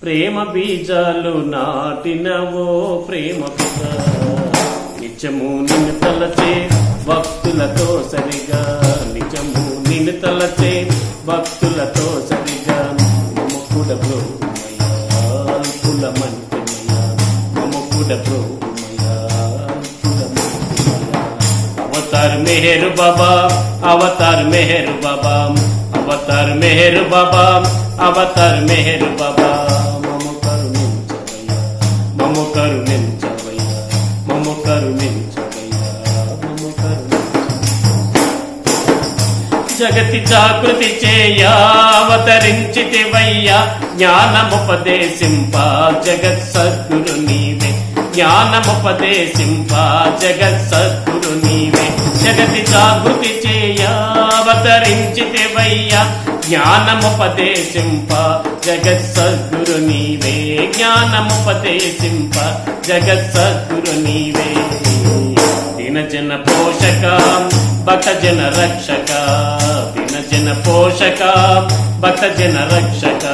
Speaker 2: ప్రేమ బీజాలు నాటినవో ప్రేమ పిత నిత్యము నిన్ను తలచే భక్తులతో సరిగా నిత్యము నిన్ను తలచే భక్తులతో సరిగా మమ్ముకుడ బ్రోమయ్యా అల్పుల మంత్రమయ్యా మమ్ముకుడ బ్రోమయ్యా अवतार मेहर बाबा अवतार मेहर बाबा अवतार मेहर बाबा अवतार मेहर बाबा मम करुणिंचवయ్యా मम करुणिंचवయ్యా मम जगति जागृति చేయ అవతరించితివయ్యా జ్ఞానముపదేశింప జగత్ సద్గురు నీవే జ్ఞానముపదేశింప జగత్ సద్గురు నీవే జగతి జాగృతి చేయ అవతరించితివయ్యా జ్ఞానముపదేశింప జగత్ సద్గురు నీవే జ్ఞానముపదేశింప జగత్ సద్గురు నీవే దిన జన పోషక భక్త జన రక్షక దిన జన పోషక భక్త జన రక్షక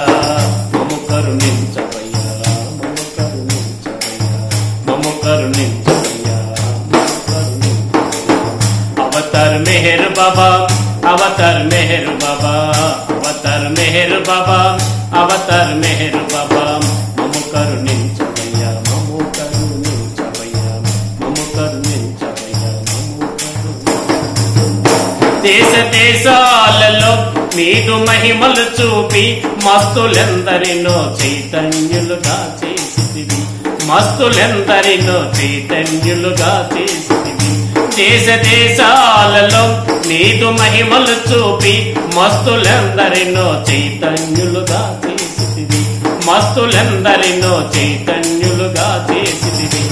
Speaker 2: మమ కరుణించవయ్యా మమ కరుణించవయ్యా अवतार मेहर बाबा अवतार मेहर बाबा अवतार मेहर बाबा अवतार मेहर बाबा मम करुणिंचवయ్యా मम करुणिंचवయ్యా मम करुणिंचवయ్యా దేశ దేశాలలో నీదు మహిమలు చూపి మస్తులెందరినో చైతన్యులుగా చేసితివి మస్తులెందరినో చైతన్యులుగా చేసితివి దేశ దేశాలలో నీదు మహిమలు చూపి మస్తులెందరినో చైతన్యులుగా చేసితివి
Speaker 14: మస్తులందరినో చైతన్యులుగా చేసితివి.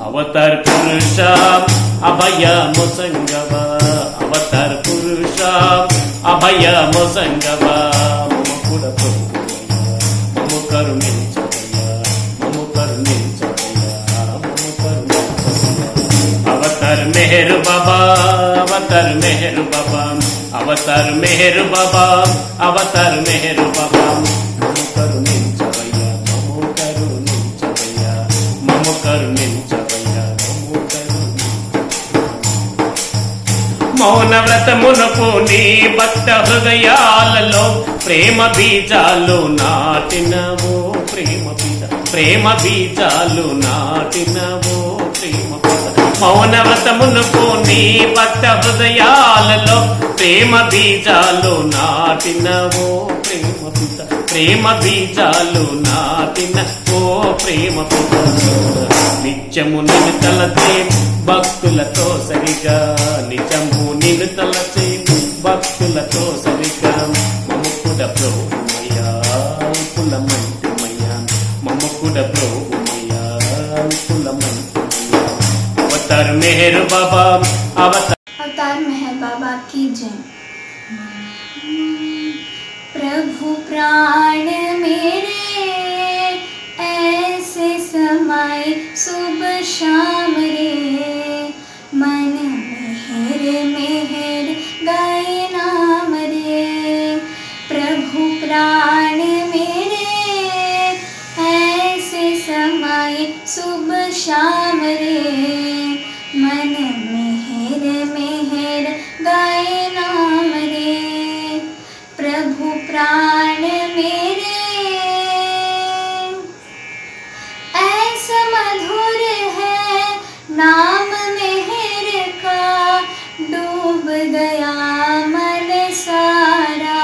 Speaker 14: అవతార్ పురుష అభయము సంగవ, అవతార్ పురుష అభయము సంగవ. మము కూడా మము కరుణించవయ్యా, మము కరుణించవయ్యా, మము కరుణించవయ్యా. అవతార్ మెహర్ బాబా, అవతార్ మెహర్ బాబా, అవతార్ మెహర్ బాబా, అవతార్ మెహర్ బాబా. మము కరుణించవయ్యా, మము కరుణించవయ్యా, మము కరుణించవయ్యా, మము మౌన వ్రతమునకు నీ భక్త హృదయాలలో ప్రేమ బీజాలు నాటినవో, ప్రేమ బీజ ప్రేమ బీజాలు నాటినవో, ప్రేమ బీజ. మౌన వ్రతమునకు నీ భక్త హృదయాలలో ప్రేమ బీజాలు నాటినవో, ప్రేమ బీజ ప్రేమ బీజాలు నాటిన ఓ ప్రేమ బీజ. నిత్యము నిన్ను తలచే భక్తులతో సరిగా, నిజము నిన్ను తలచే భక్తులతో సరిగా. మము కూడా ప్రభుమయ్యా కులమంతుమయ్యా, మము కూడా ప్రభుమయ్యా కులమంతుమయ్యా. అవతార్ మెహర్ బాబా,
Speaker 15: अवतार मेहर बाबा की जय। प्रभु प्राण मेरे ऐसे समाए सुबह शाम रे, मन मेहर मेहर गाए नाम रे। प्रभु प्राण मेरे ऐसे समाए सुबह शाम रे, मन मेहर मेहर गाए नाम रे। प्रभु प्राण मेरे ऐसा मधुर है नाम मेहर का, डूब गया मन सारा।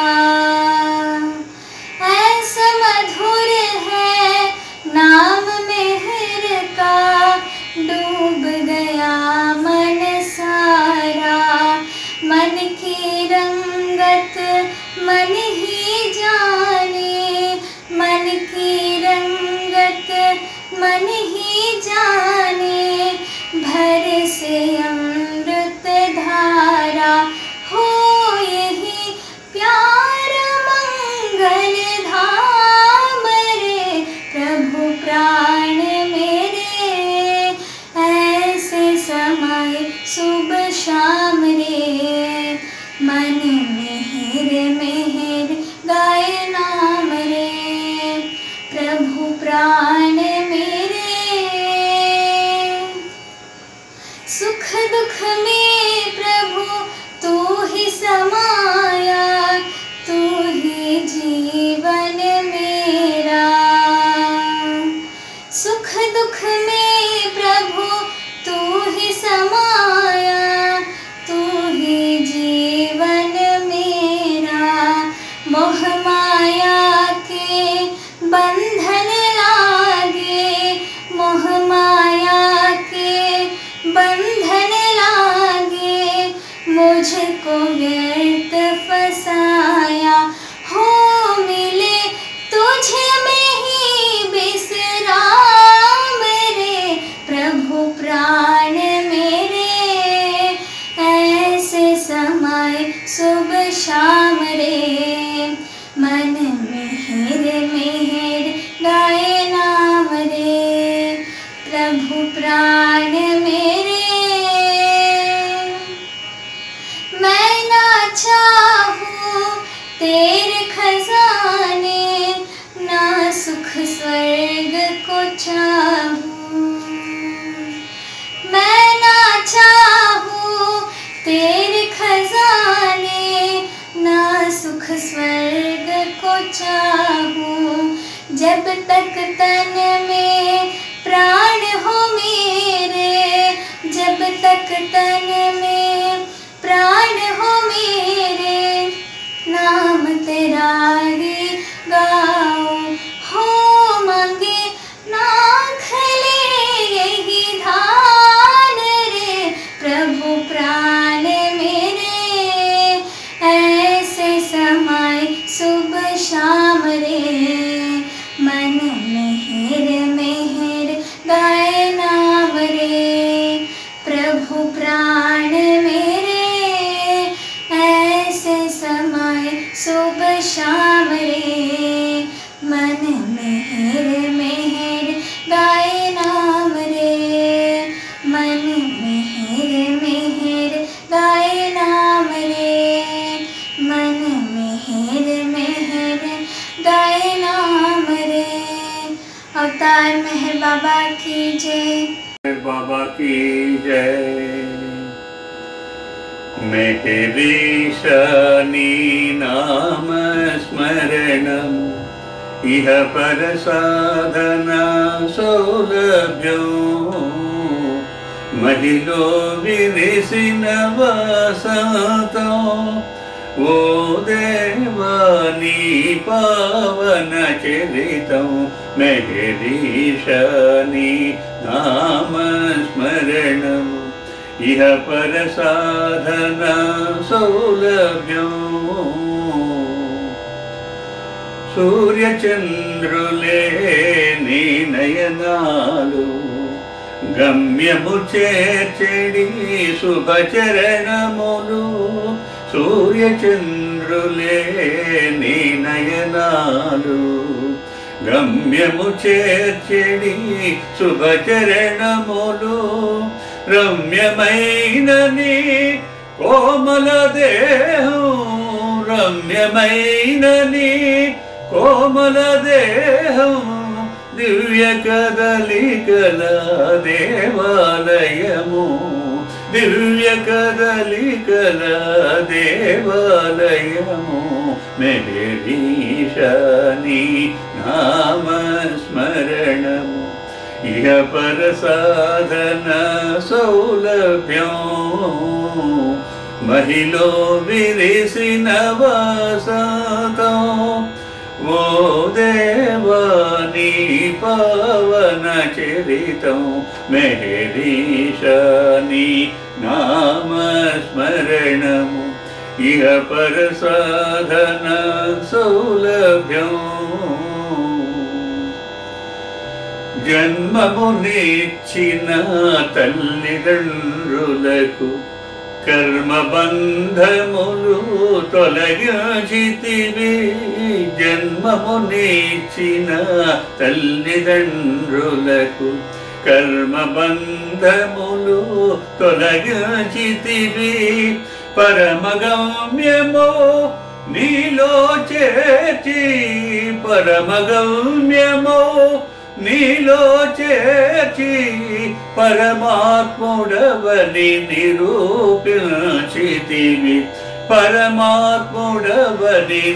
Speaker 15: ऐसा मधुर है नाम मेहर का, डूब गया मन सारा। मन की रंगत मन ही जाने, मन की रंगत मन ही जाने। भर से अमृत धारा हो यही प्यार मंगल धाम रे। प्रभु प्राण मेरे ऐसे समय सुबह शाम रे, मन मेहर मेहर गाए नाम रे। प्रभु प्राण मेरे सुख दुख में प्रभु तू ही समाया, तू ही जीवन मेरा। सुख दुख में प्रभु तू ही समाया, तू ही जीवन मेरा। मोह माया के बंधन लागे, मोह माया के बंधन लागे। मुझको व्यर्थ फसाया हो, मिले तुझे में ही विश्राम रे। प्रभु प्राण मेरे ऐसे समय सुबह शाम रे, मन मेहर मेहर गाए नाम रे। प्रभु प्राण मेरे मैं ना चाहूं तेरे खजाने, ना सुख स्वर्ग को चाहूं। मैं ना चाहूं तेरे खजाने, ना सुख स्वर्ग को चाहूं। जब तक तन में प्राण हो मेरे, जब तक तन में प्राण हो मेरे, नाम तेरा ही गाऊं हो। मांगे नाथ ले यही धान रे। प्रभु प्राण मेरे ऐसे समय सुबह शाम रे, बाबा की जय।
Speaker 16: बाबा की जय। मेहरीशानी नाम स्मरणम् इह पर साधना सौलभ्यो महिलो विनिसिन वसतो ओ देवानी पावन चरितं मेहरीशानी नाम स्मरणम् इह पर साधना सौलभ्यो सूर्यचंद्रुले नी नयनालु गम्यमु చేర్చెడి శుభచరణములు సూర్యచంద్రులే నీ నయనాలు గమ్యము చేర్చెడి శుభచరణములు రమ్యమైన నీ కోమల దేహం రమ్యమైన నీ కోమల దేహం దివ్య కదలికల దేవాలయము దివ్య కదలికల దేవాలయము మెహరీశాని నామ స్మరణము ఇహ పర సాధన సౌలభ్యం महिलो विरिसिन वसतो वो देवानी पावन चरितं मेहरीशानी नाम स्मरणम् इह पर साधन सौलभ्यं जन्ममुनिच्चिन तल्लिदण्ड्रुలకు कर्मबन्धमुलु तొలగించితివి జన్మమునిచ్చిన తల్లిదండ్రులకు कर्मबन्धमुलु తొలగించితివి परमगम्यमो నీలో చేర్చి परमगम्यमो నీలో చేర్చి పరమాత్ముడవని నిరూపించితివి పరమాత్ముడవని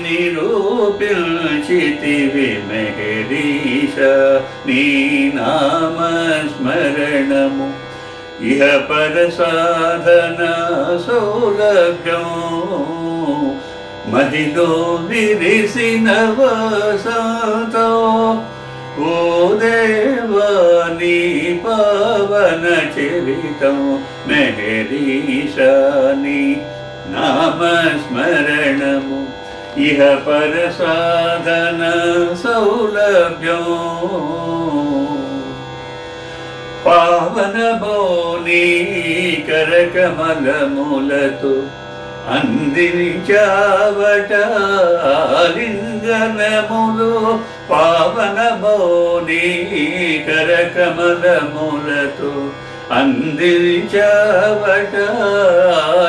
Speaker 16: నిరూపించితివి మెహరీశ నీ నామ స్మరణము ఇహ పర సాధన సౌలభ్యం महिलो विरिसिन वसतो ओ देवानी पावन चरितं मेहरीशानी नाम स्मरणमु इह पर साधन सौलभ्यो पावन बोनी करकमलमुलतु అందించావట లింగనములు పావన మౌని కరకమలములతో అందించావట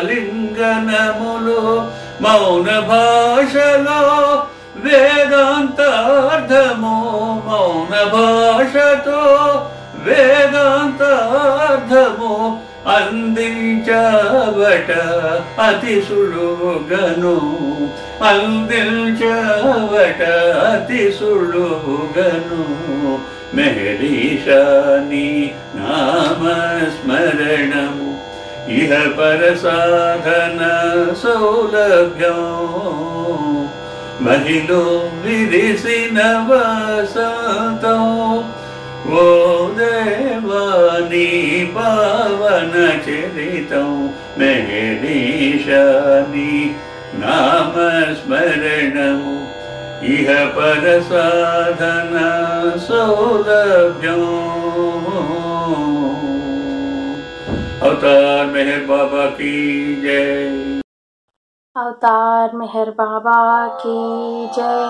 Speaker 16: లింగనములు మౌన భాషలో వేదాంతార్థము మౌన భాషతో వేదాంతార్థము అందించవట అతి సులువుగను అందించవట అతి సులువుగను మెహరీశాని నామ స్మరణము ఇహ పర సాధన సౌలభ్యం महिलो विरिसिन वसतो वो देवानी पावन चरितं मेहरीशानी नाम स्मरणमु इह पर साधन सौलभ्यं अवतार मेहर बाबा की जय।
Speaker 7: अवतार मेहर बाबा की जय।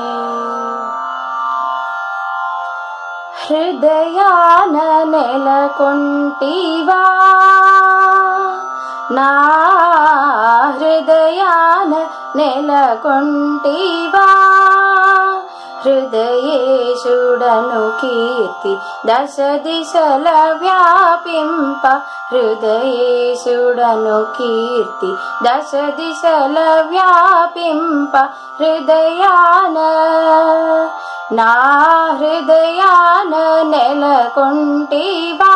Speaker 7: हृदयान नेलకొంటివా నా హృదయాన నెలకొంటివా హృదయేశుడను కీర్తి దశ దిశల వ్యాపింప హృదయేశుడను కీర్తి దశ దిశల వ్యాపింప హృదయాన నా హృదయాన నెలకొంటివా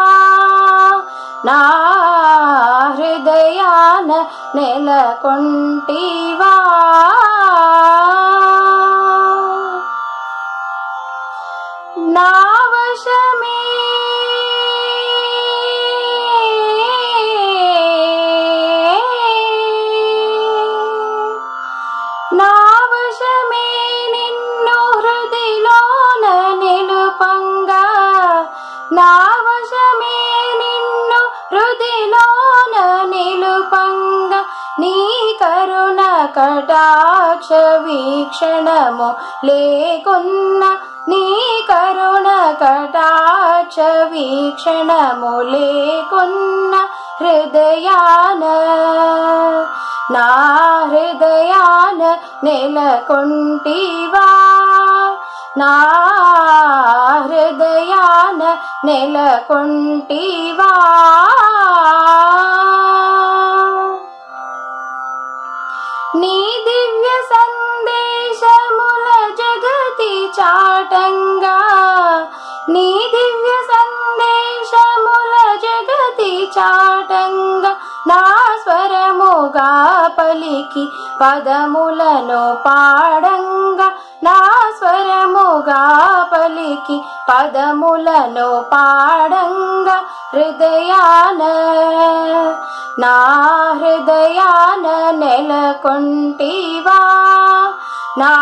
Speaker 7: నా హృదయాన నెలకొంటివా నా వశమే నా వశమే నిన్ను హృదిలోన నిలుపంగా నా వశమే నిన్ను హృదిలోన నిలుపంగా నీ కరుణ కటాక్ష వీక్షణము లేకున్న నీ కరుణ కటాక్ష వీక్షణము లేకున్న హృదయాన నా హృదయాన నెలకొంటివా నా హృదయాన నెలకొంటివా నీ దివ్య సందేశముల జగతి చాటంగా నీ దివ్య సందేశముల జగతి చాటంగా నా స్వరముగా పలికి పదములను పాడంగా నా స్వరముగా పలికి పదములను పాడంగా హృదయాన నా హృదయాన నెలకొంటివా నా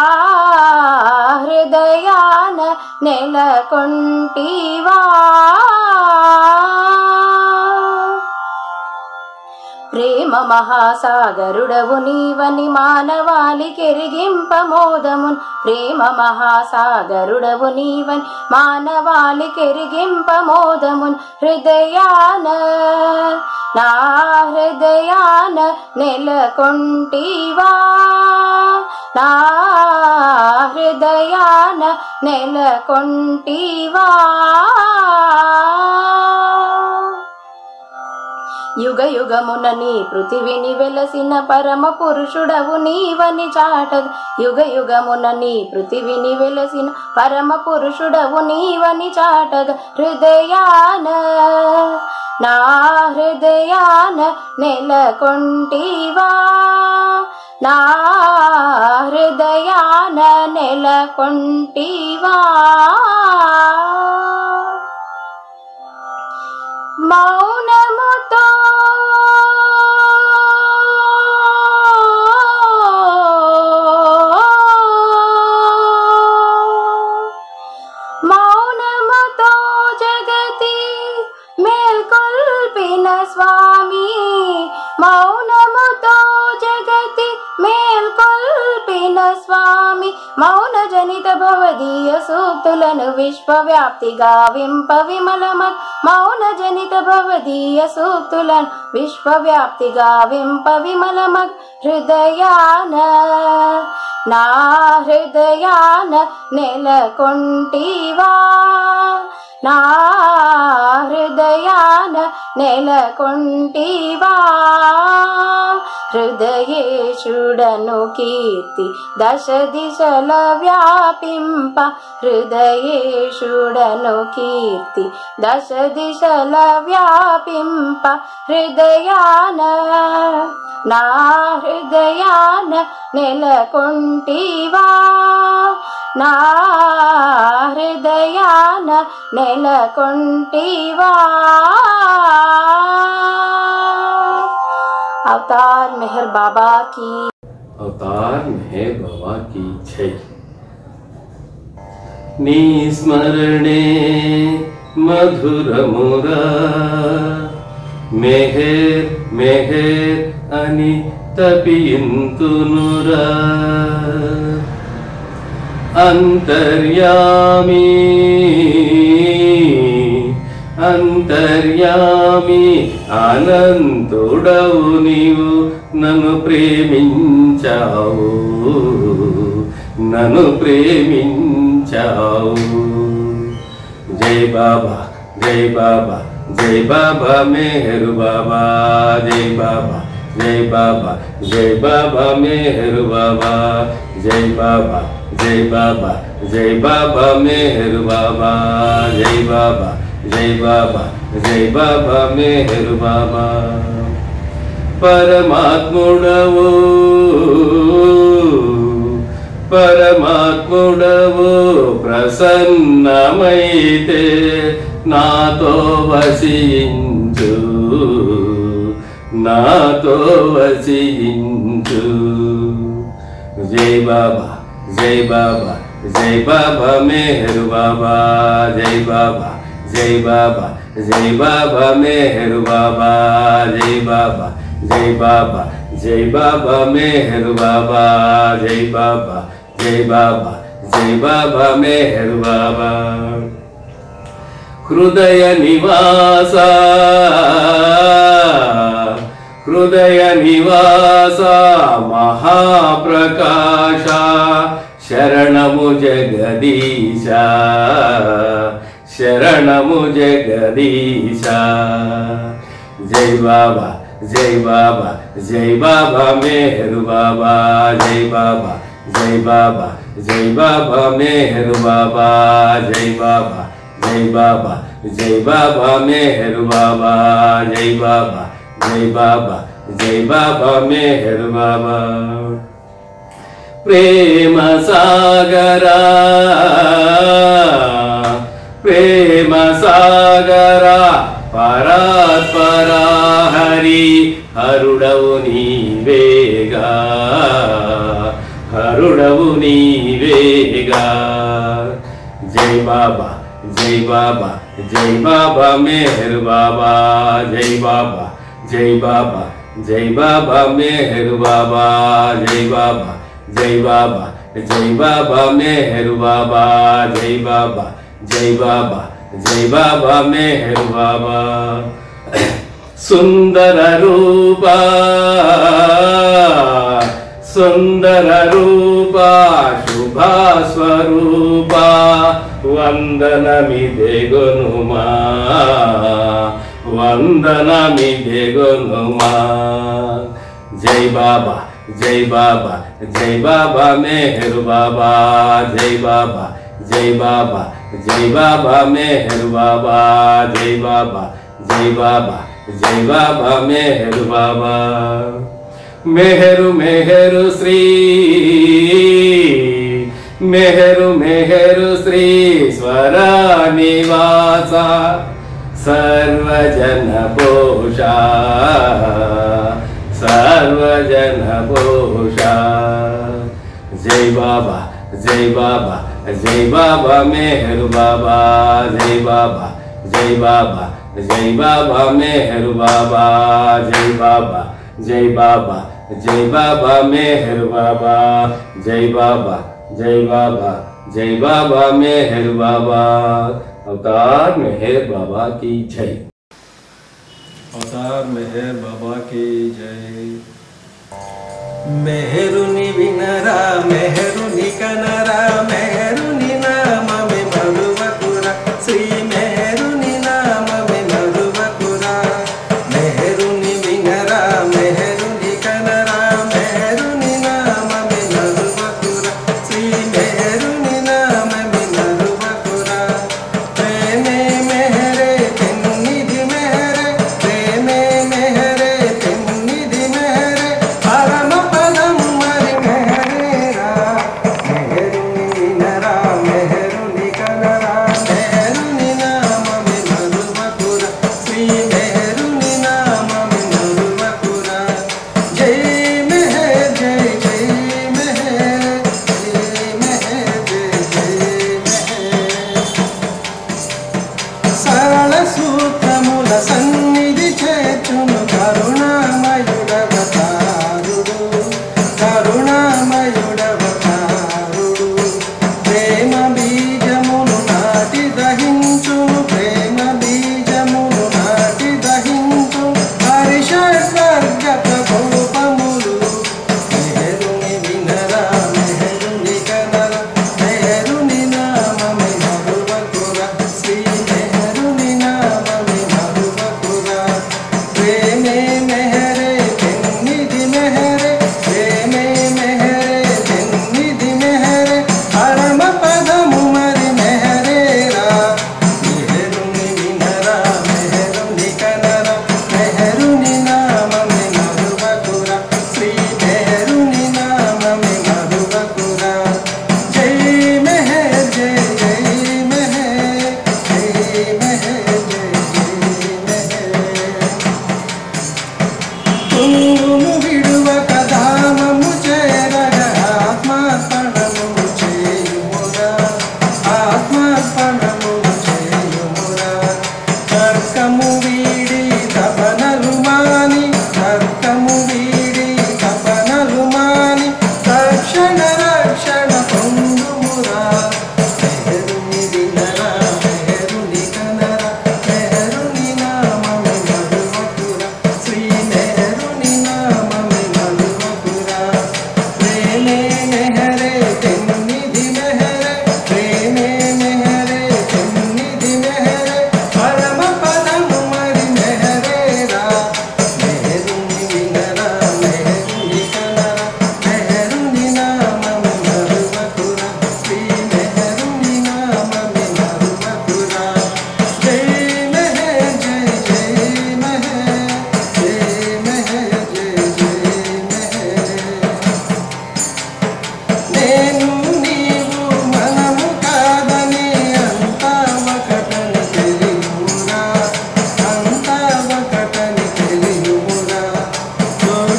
Speaker 7: హృదయాన నెలకొంటివా ప్రేమ మహాసాగరుడవు నీవని మానవాళికెరిగింప మోదమున్ ప్రేమ మహాసాగరుడవు నీవని మానవాళికెరిగింప మోదమున్ హృదయాన నా హృదయాన నెలకొంటివా నా హృదయాన నెలకొంటివా యుగ యుగమున నీ పృథివిని వెలసిన పరమ పురుషుడవు నీవని చాటగ యుగ యుగమున నీ పృథివిని వెలసిన పరమ పురుషుడవు నీవని చాటగ హృదయాన నా హృదయాన నెలకొంటివా నా హృదయాన నెలకొంటివా మౌనముతో మౌనముతో జగతి మేల్కొల్పిన స్వామి మౌనముతో జగతి మేల్కొల్పిన స్వామి మౌన జనిత భవదీయ సూక్తులను విశ్వవ్యాప్తిగా వింప విమలమత్ మౌన జనిత భవదీయ సూక్తులను విశ్వవ్యాప్తిగా వింప విమలమత్ హృదయాన నా హృదయాన నెలకొంటివా నా హృదయాన నెలకొంటివా హృదయేశుడను కీర్తి దశ దిశల వ్యాపింప హృదయేశుడను కీర్తి దశ దిశల వ్యాపింప హృదయాన నా హృదయాన నెలకొంటివా నా హృదయాన నెలకొంటివా अवतार मेहर बाबा की
Speaker 6: अवतार मेहर बाबा की जय। नी स्मरणे मधुरमुरा मेहर मेहर अनि तपियंतुनुरा अंतर्यामी అంతర్యామి అనంతుడవు నీవు నన్ను ప్రేమించావు నన్ను ప్రేమించావు बचाओ। जय बाबा जय बाबा जय बाबा मेहर बाबा, जय बाबा जय बाबा जय बाबा मेहर बाबा, जय बाबा जय बाबा जय बाबा मेहर बाबा, जय बाबा जय बाबा जय बाबा मेहर बाबा। परमात्मुडवो परमात्मुडवो प्रसन्नమైతే నాతో వసించు, నాతో వసించు। జై బాబా జై బాబా జై బాబా మెహర్ బాబా, జై బాబా జై బాబా జై బాబా మెహర్ బాబా, జై బాబా జై బాబా జై బాబా మెహర్ బాబా, జై బాబా జై బాబా జై బాబా మెహర్ బాబా। హృదయ నివాస హృదయ నివాస మహాప్రకాశ, శరణము జగదీశ శరణము జగదీశ। జై బాబా జై బాబా జై బాబా మెహర్ బాబా, జై బాబా జై బాబా జై బాబా మెహర్ బాబా, జై బాబా జై బాబా జై బాబా మెహర్ బాబా, జై బాబా జై బాబా జై బాబా మెహర్ బాబా। ప్రేమ సాగరా ప్రేమ సాగరా పరాత్పరా హరి, హరుడవు నీవేగా హరుడవు నీవేగా। జై బాబా జై బాబా జై బాబా మెహర్ బాబా, జై బాబా జై బాబా జై బాబా మెహర్ బాబా, జై బాబా జై బాబా జై బాబా మెహర్ బాబా, జై బాబా జై బాబా జై బాబా మెహర్ బాబా। సుందర రూపా సుందర రూపా శుభా స్వరూపా, వందనమిదెగొనుమా వందనమిదెగొనుమా। జై బాబా జై బాబా జై బాబా మెహర్ బాబా, జై బాబా జై బాబా జై బాబా మెహర్ బాబా, జై బాబా జై బాబా జై బాబా మెహర్ బాబా। మెహరు మెహరు శ్రీ మెహరు మెహరు శ్రీ స్వర నివాస, సర్వజన పోష సర్వజన పోష। జై బాబా జై బాబా జై బాబా మెహర్ బాబా, జై బాబా జై బాబా జై బాబా మెహర్ బాబా, జై బాబా జై బాబా జై బాబా మెహర్ బాబా, జై బాబా జై బాబా జై బాబా మెహర్ బాబా। अवतार मेहर बाबा की जय।
Speaker 17: अवतार मेहर बाबा की जय। मेहरुनि विनरा मेहरुनि कनरा, मेहरुनि नाम में मरुवकुरा, श्री मेहरुनि नाम में मरुवकुरा। मेहरुनि विनरा मेहरुनि कनरा, मेहरुनि नाम में मरुवकुरा, श्री मेहरुनि नाम में मरुवकुरा। प्रेमे मेहरे तेन्निधि मेहरे, प्रेमे मेहरे तेन्निधि मेहरे, परम पदम मरि मेहरेरा। मेहरुनि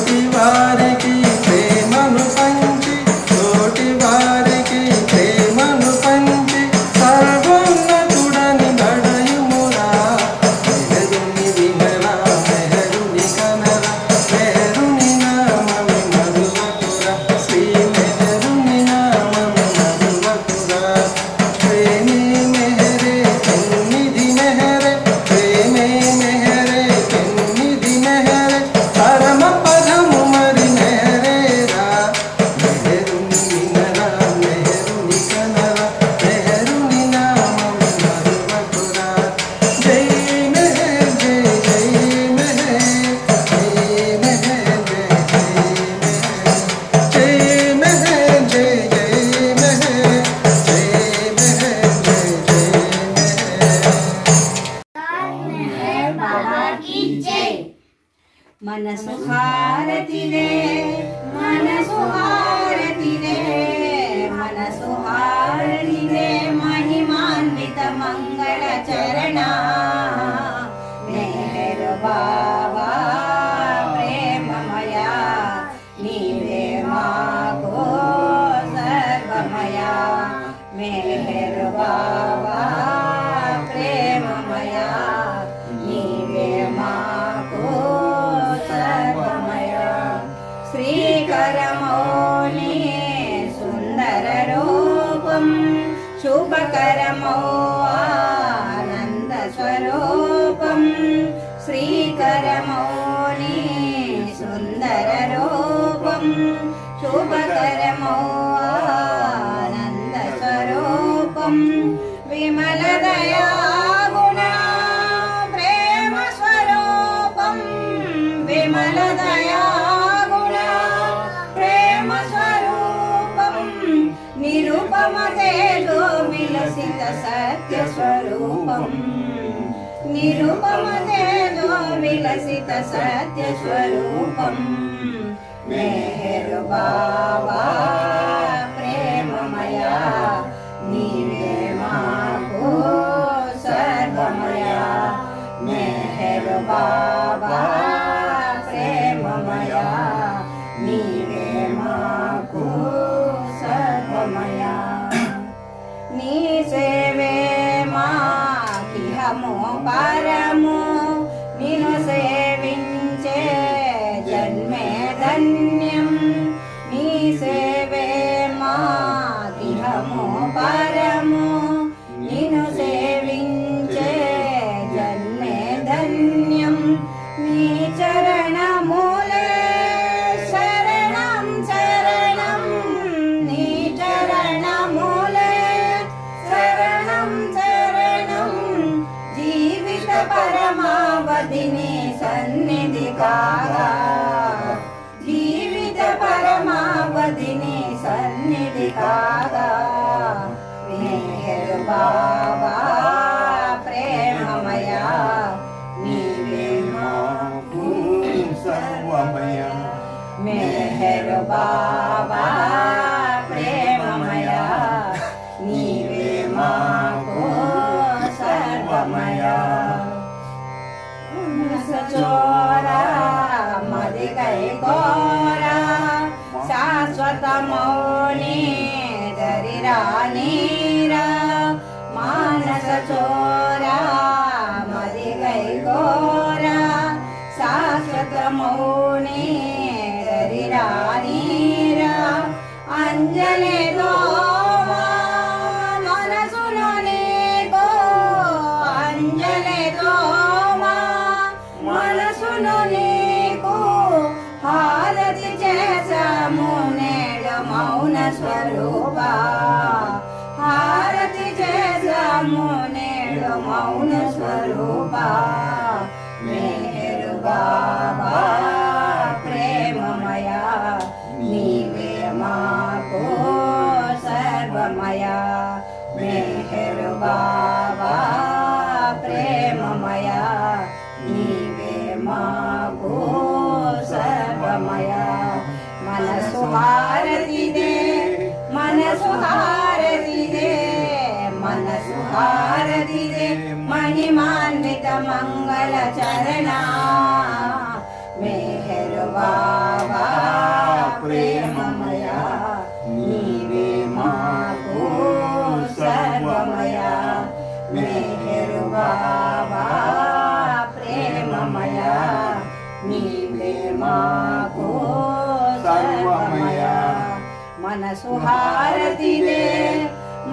Speaker 17: తోటి వారికి ప్రేమను పంచి తోటి వారికి ప్రేమను పంచి సర్వోన్నతుడని బడయుమురా మెహరుని వినరా మెహరుని కనరా మెహరుని నామమే మరువకురా శ్రీ మెహరుని నామమే మరువకురా ప్రేమే మెహరే పెన్నిధి మెహరే ప్రేమే మెహరే పెన్నిధి మెహరే పరమ పదము మరి మెహరేరా మెహరుని వినరా మెహరుని కనరా మెహరుని నామమే మరువకురా జై మెహర్ జై జై మెహర్ జై మెహర్ జై మెహర్ జై జై మెహర్ జై మెహర్ జై జై
Speaker 18: మెహర్ బాబా की जय మనసు హారతిదే మనసు హారతిదే మనసు హారతిదే మహిమాన్విత మంగళ చరణ మెహర్ బాబా ప్రేమమయ నీవే మాకు సర్వమయ మెహర్ బాబా ప్రేమమయ నీవే మాకు సర్వమయ శ్రీకరమౌని సుందర రూపం శుభకరమౌ ఆనంద స్వరూపం శ్రీకరమౌని సుందర రూపం శుభకరమౌ ఆనంద స్వరూపం విమల దయా గుణ ప్రేమ స్వరూపం విమల దయా గుణ ప్రేమ స్వరూపం నిరుపమ తేజో విలసిత సత్య స్వరూపం నిరుపమ తేజో విలసిత సత్య స్వరూపం మెహర్ బాబా ప్రేమమయ నీవే మాకు సర్వమయ మెహర్ బాబా ప్రేమమయ నీవే మాకు సర్వమయ నీ సేవే మాకిహము పరము నిన్ను సేవించే జన్మే ధన్యం నీ సేవే మాకిహము పరము నిన్ను సేవించే జన్మే ధన్యం నీ చరణమూలే శరణం శరణం నీ చరణమూలే శరణం శరణం జీవిత పరమావధిని సన్నిధి కాగా జీవిత పరమావధిని సన్నిధి కాగా మెహర్ బాబా ప్రేమమయ నీవే మాకు సర్వమయ మెహర్ బాబా ప్రేమమయ నీవే మాకు సర్వమయ సచోరా మదికై కోరా శాశ్వత మౌని దరిరా నీరా మానస చోరా మదికై కోరా శాశ్వత మౌని దరిరా నీరా అంజలి దోమా మనసులో నీకో అంజలి దోమా మనసులో నీకు హారతి చేసాము నేడు మౌన స్వరూప హారతి చేసాము నేడు మౌన స్వరూప మెహర్ బాబా ప్రేమమయ నీవే మాకు సర్వమయ మెహర్ బాబా ప్రేమమయ నీవే మాకు సర్వమయ మనసు హారతిదే మనసు హారతిదే మనసు హారతిదే మహిమాన్విత మంగళ చరణ మెహర్ బాబా ప్రేమమయా నీవే మాకు సర్వమయా మెహరు బాబా ప్రేమమయా నీవే మాకు సర్వమయా మనసు హారతి దే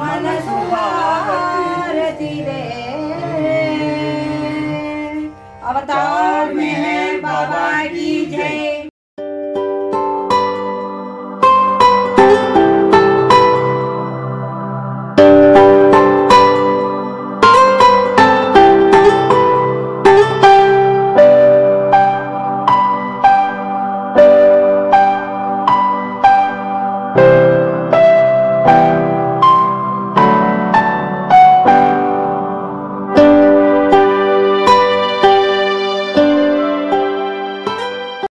Speaker 18: మనసు హారతి దే अवतार मेहर बाबा की जय।